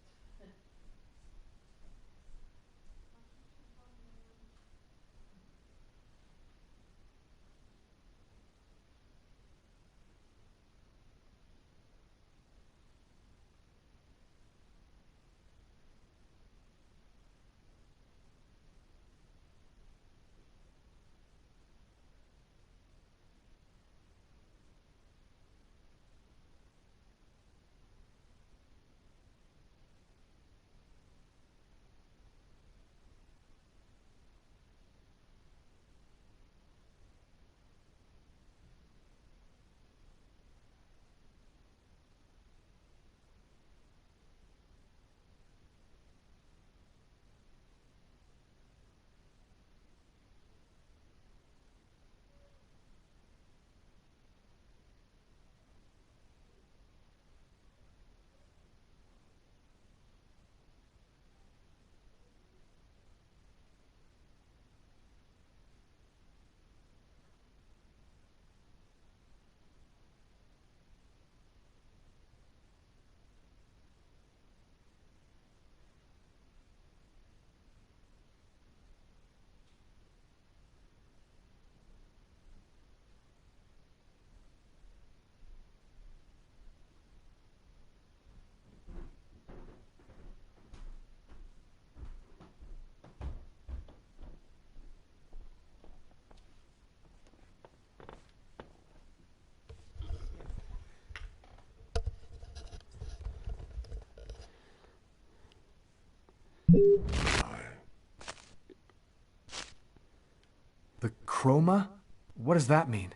The chroma? What does that mean?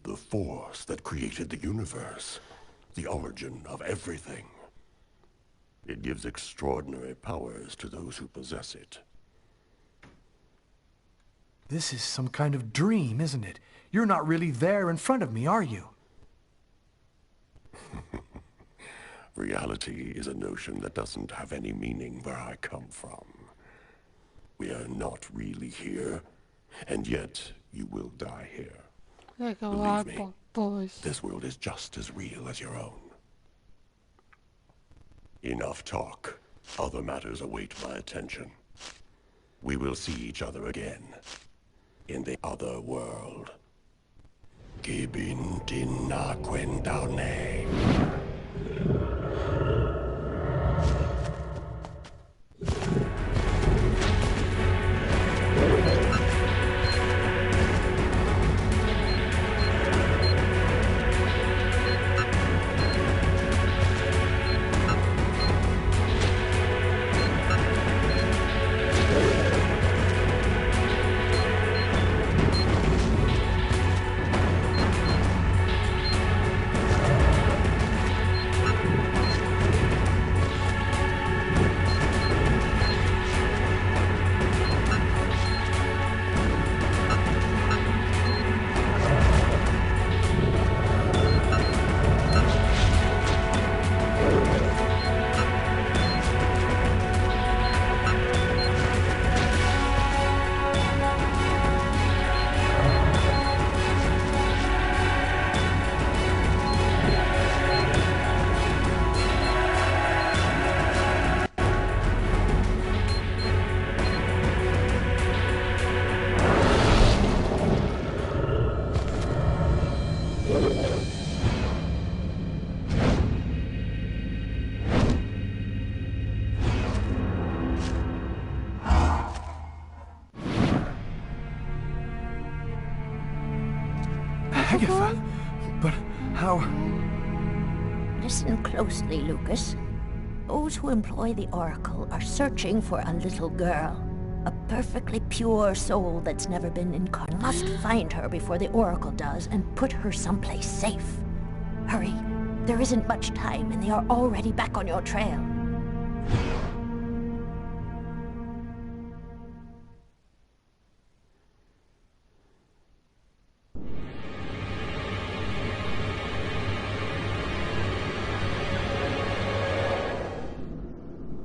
The force that created the universe. The origin of everything. It gives extraordinary powers to those who possess it. This is some kind of dream, isn't it? You're not really there in front of me, are you? Reality is a notion that doesn't have any meaning where I come from. We are not really here, and yet you will die here. Like a Believe lot me, of boys. this world is just as real as your own. Enough talk. Other matters await my attention. We will see each other again. In the other world. Gibin din na kwentaune. Agatha, but how... Listen closely, Lucas. Those who employ the Oracle are searching for a little girl. A perfectly pure soul that's never been incarnate. Must find her before the Oracle does and put her someplace safe. Hurry. There isn't much time and they are already back on your trail.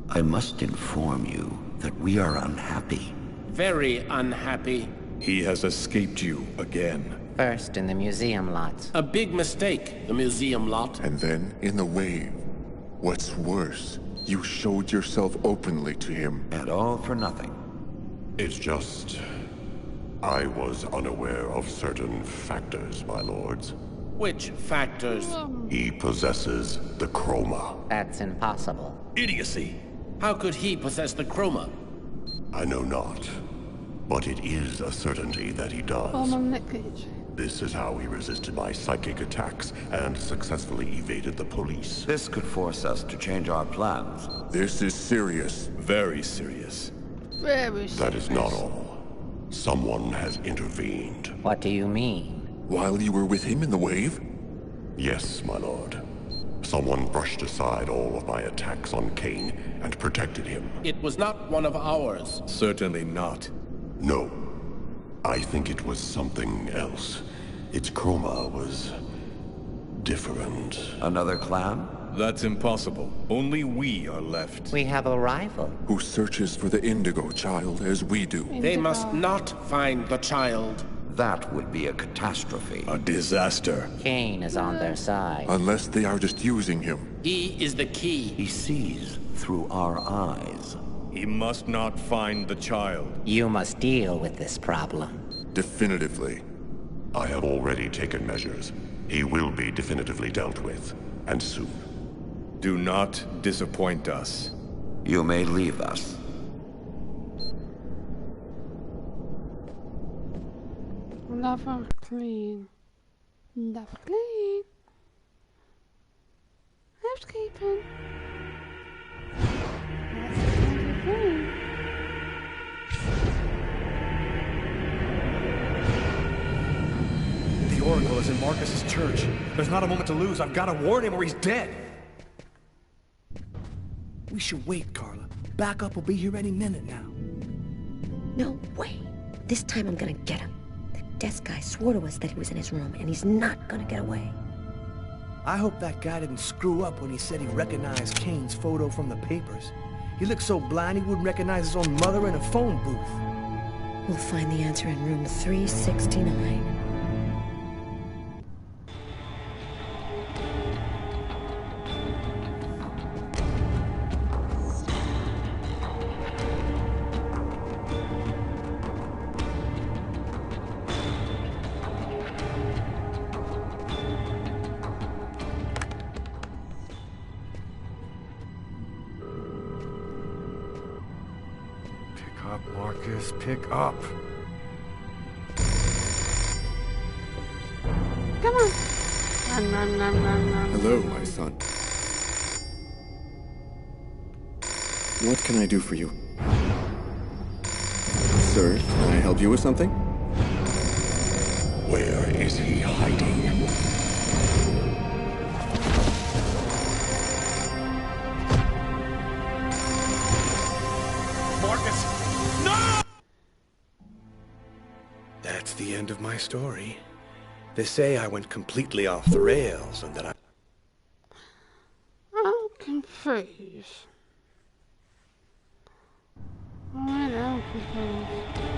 I must inform you that we are unhappy. Very unhappy. He has escaped you again. First in the museum lot. A big mistake, the museum lot. And then in the wave. What's worse, you showed yourself openly to him. And all for nothing. It's just... I was unaware of certain factors, my lords. Which factors? He possesses the chroma. That's impossible. Idiocy. How could he possess the chroma? I know not. But it is a certainty that he does. This is how he resisted my psychic attacks and successfully evaded the police. This could force us to change our plans. This is serious. Very serious. Very serious. That is not all. Someone has intervened. What do you mean? While you were with him in the wave? Yes, my lord. Someone brushed aside all of my attacks on Kane and protected him. It was not one of ours. Certainly not. No. I think it was something else. Its chroma was... different. Another clan? That's impossible. Only we are left. We have a rival. Who searches for the Indigo Child as we do. They must not find the child. That would be a catastrophe. A disaster. Kane is on their side. Unless they are just using him. He is the key. He sees through our eyes. He must not find the child. You must deal with this problem. Definitively. I have already taken measures. He will be definitively dealt with. And soon. Do not disappoint us. You may leave us. Never clean. Never clean. Housekeeping. Swirl is in Marcus's church. There's not a moment to lose. I've got to warn him or he's dead. We should wait, Carla. Backup will be here any minute now. No way. This time I'm gonna get him. The desk guy swore to us that he was in his room, and he's not gonna get away. I hope that guy didn't screw up when he said he recognized Kane's photo from the papers. He looked so blind he wouldn't recognize his own mother in a phone booth. We'll find the answer in room 369. Marcus, pick up. Come on. Nom, nom, nom, nom. Hello, my son. What can I do for you? Sir, can I help you with something? Where is he hiding? Marcus! No! That's the end of my story. They say I went completely off the rails and that I'm confused. Alright, I'm confused.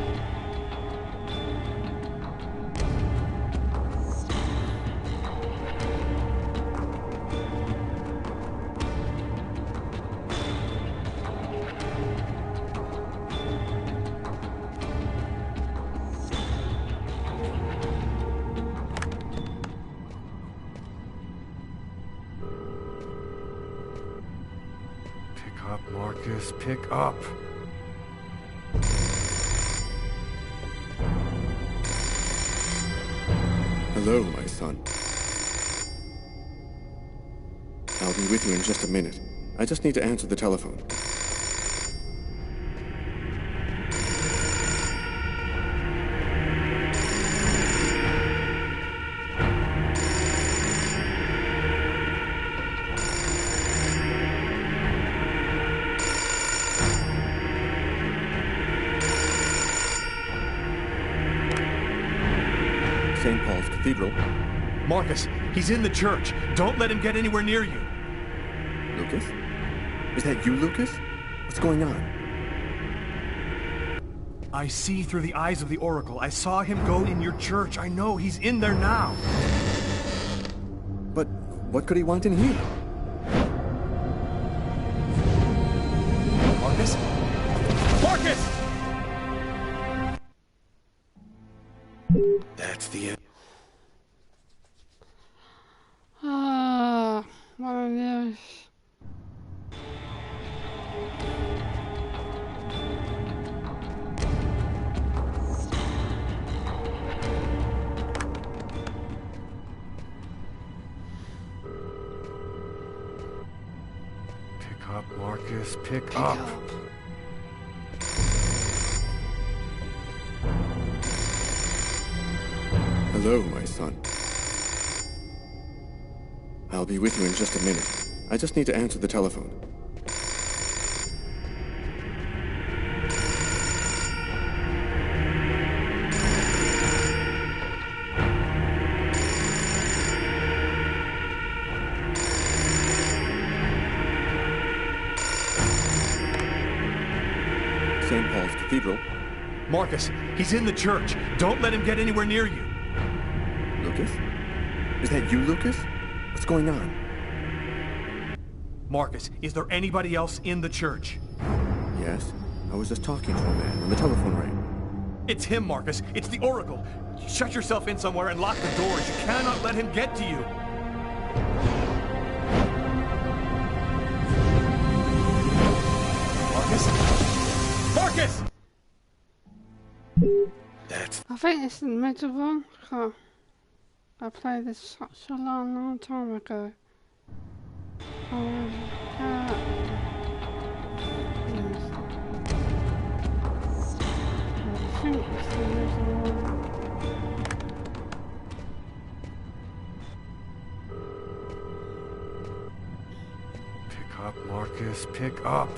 Marcus, pick up. Hello, my son. I'll be with you in just a minute. I just need to answer the telephone. St. Paul's Cathedral. Marcus, he's in the church. Don't let him get anywhere near you. Lucas? Is that you, Lucas? What's going on? I see through the eyes of the Oracle. I saw him go in your church. I know he's in there now. But what could he want in here? Marcus? Marcus! That's the end. One of those. Pick up, Marcus, pick up. Hello, my son. I'll be with you in just a minute. I just need to answer the telephone. St. Paul's Cathedral. Marcus, he's in the church. Don't let him get anywhere near you. Lucas? Is that you, Lucas? What's going on? Marcus, is there anybody else in the church? Yes. I was just talking to a man when the telephone rang. It's him, Marcus. It's the Oracle. Shut yourself in somewhere and lock the doors. You cannot let him get to you. Marcus? Marcus! That's... I think it's the middle one. Oh, I played this such a long time ago. I think it's the middle one. up, Marcus. Pick up.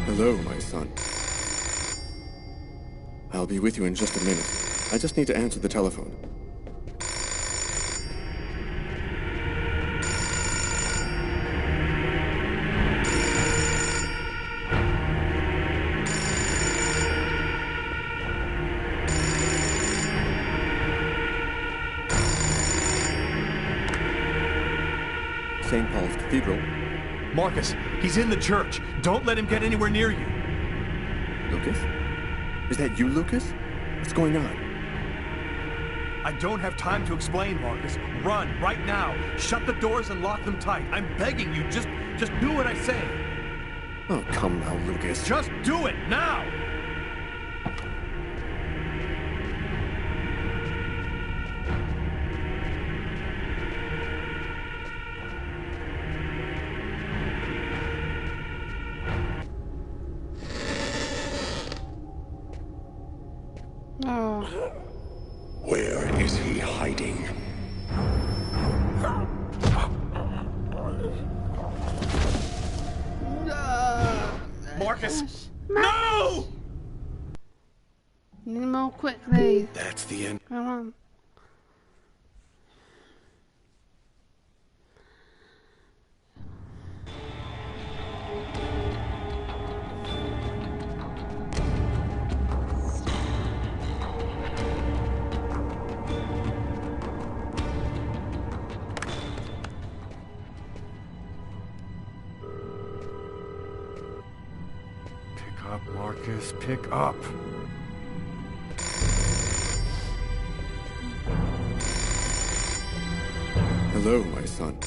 Hello, my son. I'll be with you in just a minute. I just need to answer the telephone. St. Paul's Cathedral. Marcus, he's in the church. Don't let him get anywhere near you. Lucas? Is that you, Lucas? What's going on? I don't have time to explain, Marcus. Run, right now. Shut the doors and lock them tight. I'm begging you, just do what I say. Oh, come now, Lucas. Just do it, now! Where is he hiding? Marcus! No! Need more quickly. That's the end. Come on. Pick up, Marcus. Pick up. Hello, my son.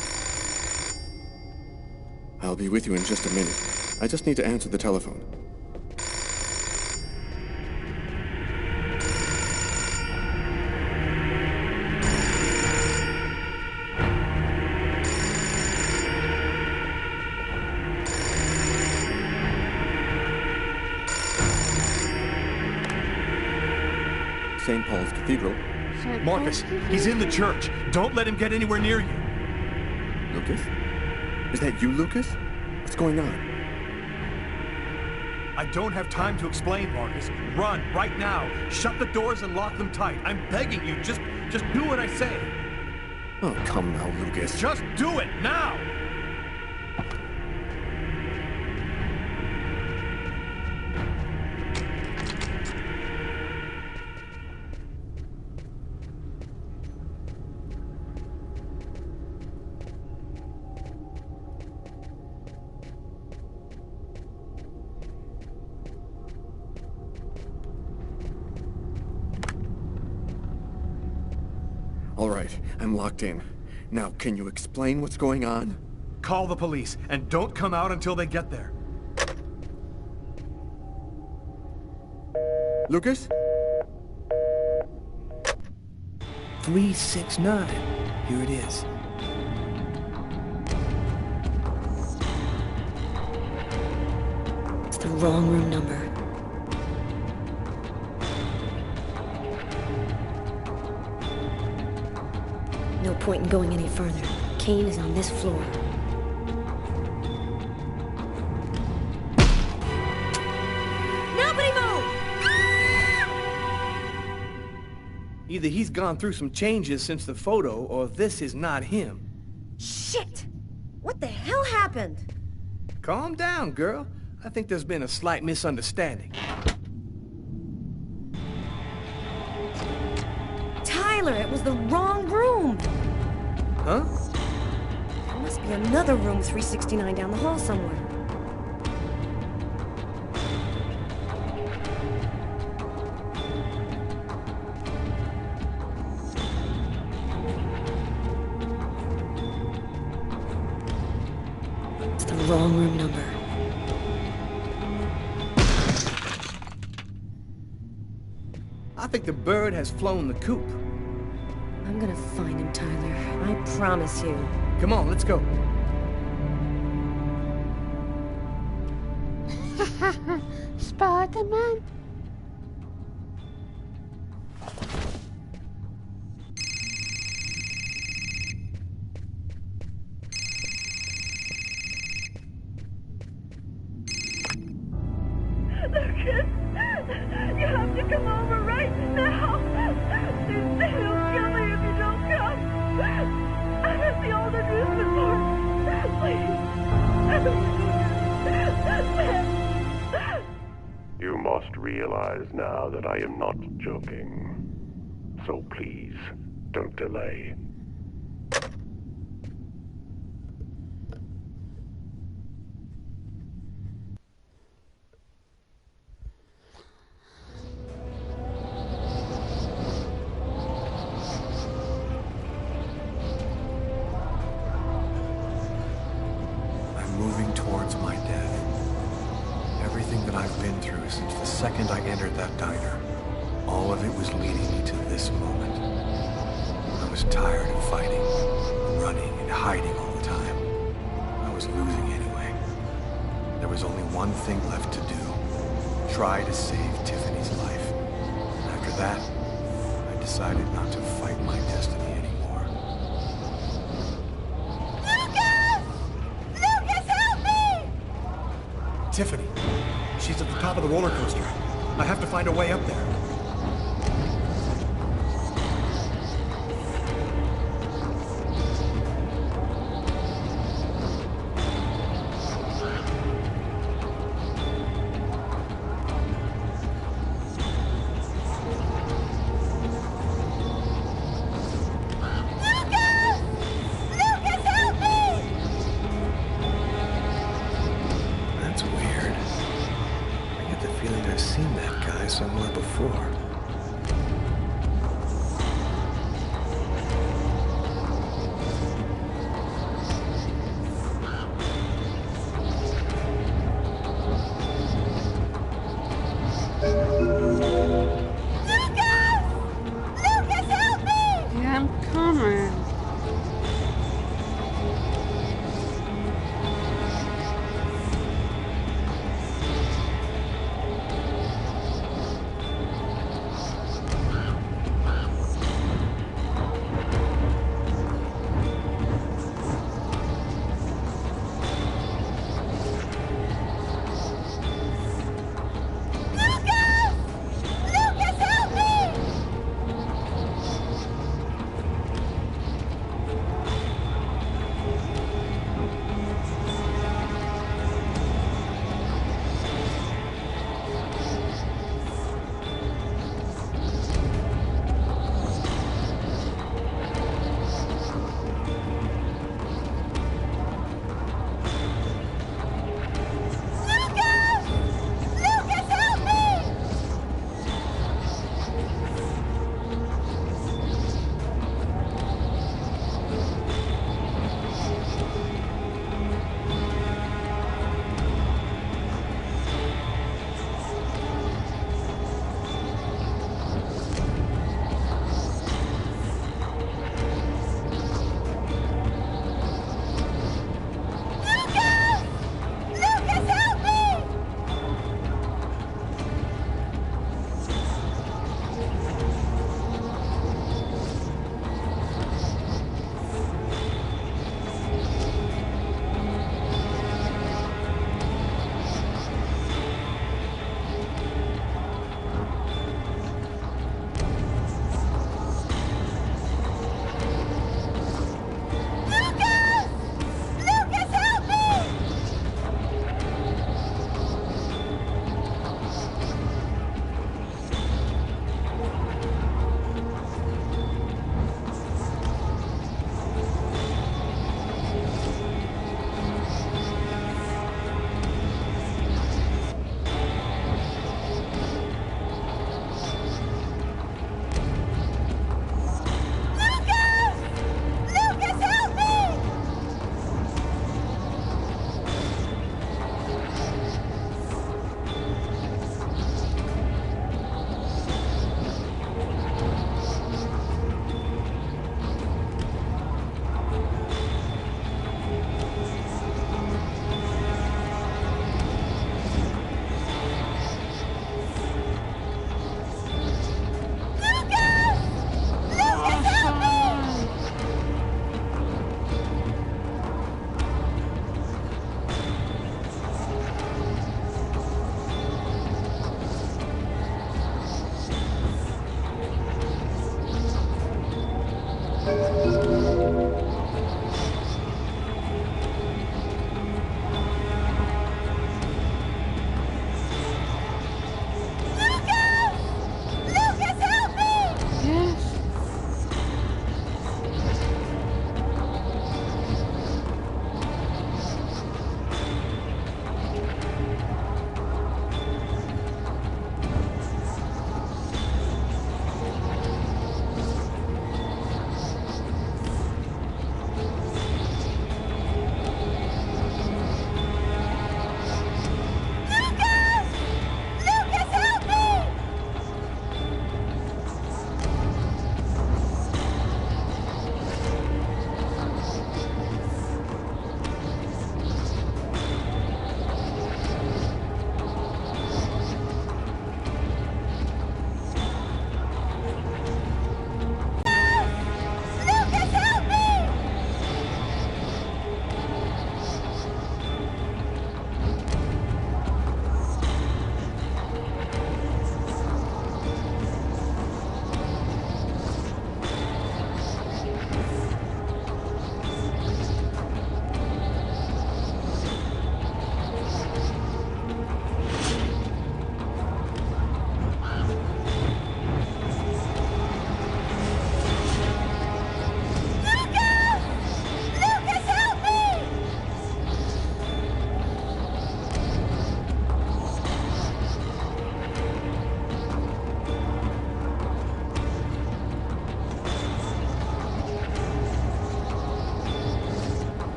I'll be with you in just a minute. I just need to answer the telephone. St. Paul's Cathedral. Marcus, he's in the church. Don't let him get anywhere near you. Lucas? Is that you, Lucas? What's going on? I don't have time to explain, Marcus. Run, right now. Shut the doors and lock them tight. I'm begging you, just do what I say. Oh, come now, Lucas. Just do it, now! All right, I'm locked in. Now, can you explain what's going on? Call the police, and don't come out until they get there. Lucas? 369. Here it is. It's the wrong room number. No point in going any further. Kane is on this floor. Nobody move! Either he's gone through some changes since the photo, or this is not him. Shit! What the hell happened? Calm down, girl. I think there's been a slight misunderstanding. Tyler, it was the wrong room! Huh? There must be another room 369 down the hall somewhere. It's the wrong room number. I think the bird has flown the coop. I'm gonna find him, Tyler. I promise you. Come on, let's go. Spider-Man. realize now that I am not joking. So please, don't delay. Moving towards my death. Everything that I've been through since the second I entered that diner, all of it was leading me to this moment. I was tired of fighting, running, and hiding all the time. I was losing anyway. There was only one thing left to do. Try to save Tiffany's life. And after that, I decided not to fight my destiny anymore. Tiffany. She's at the top of the roller coaster. I have to find a way up there. Somewhere before.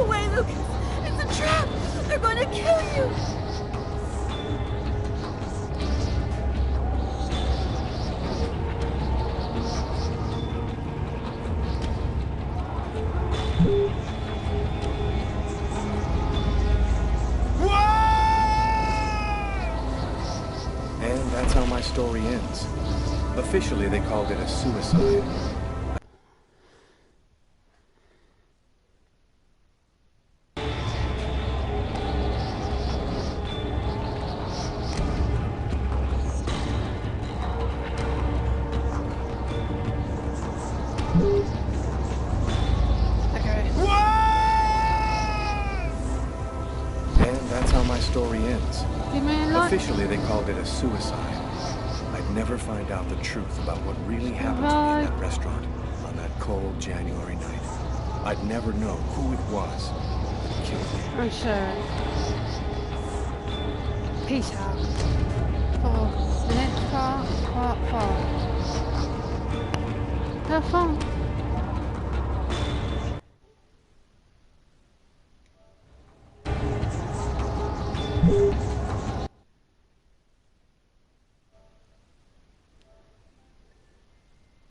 away, Lucas! It's a trap! They're going to kill you! And that's how my story ends. Officially, they called it a suicide. And that's how my story ends. Officially, they called it a suicide. I'd never find out the truth about what really happened to me in that restaurant on that cold January night. I'd never know who it was that killed me. I'm sure. Peace out. For the next part 4. Have fun.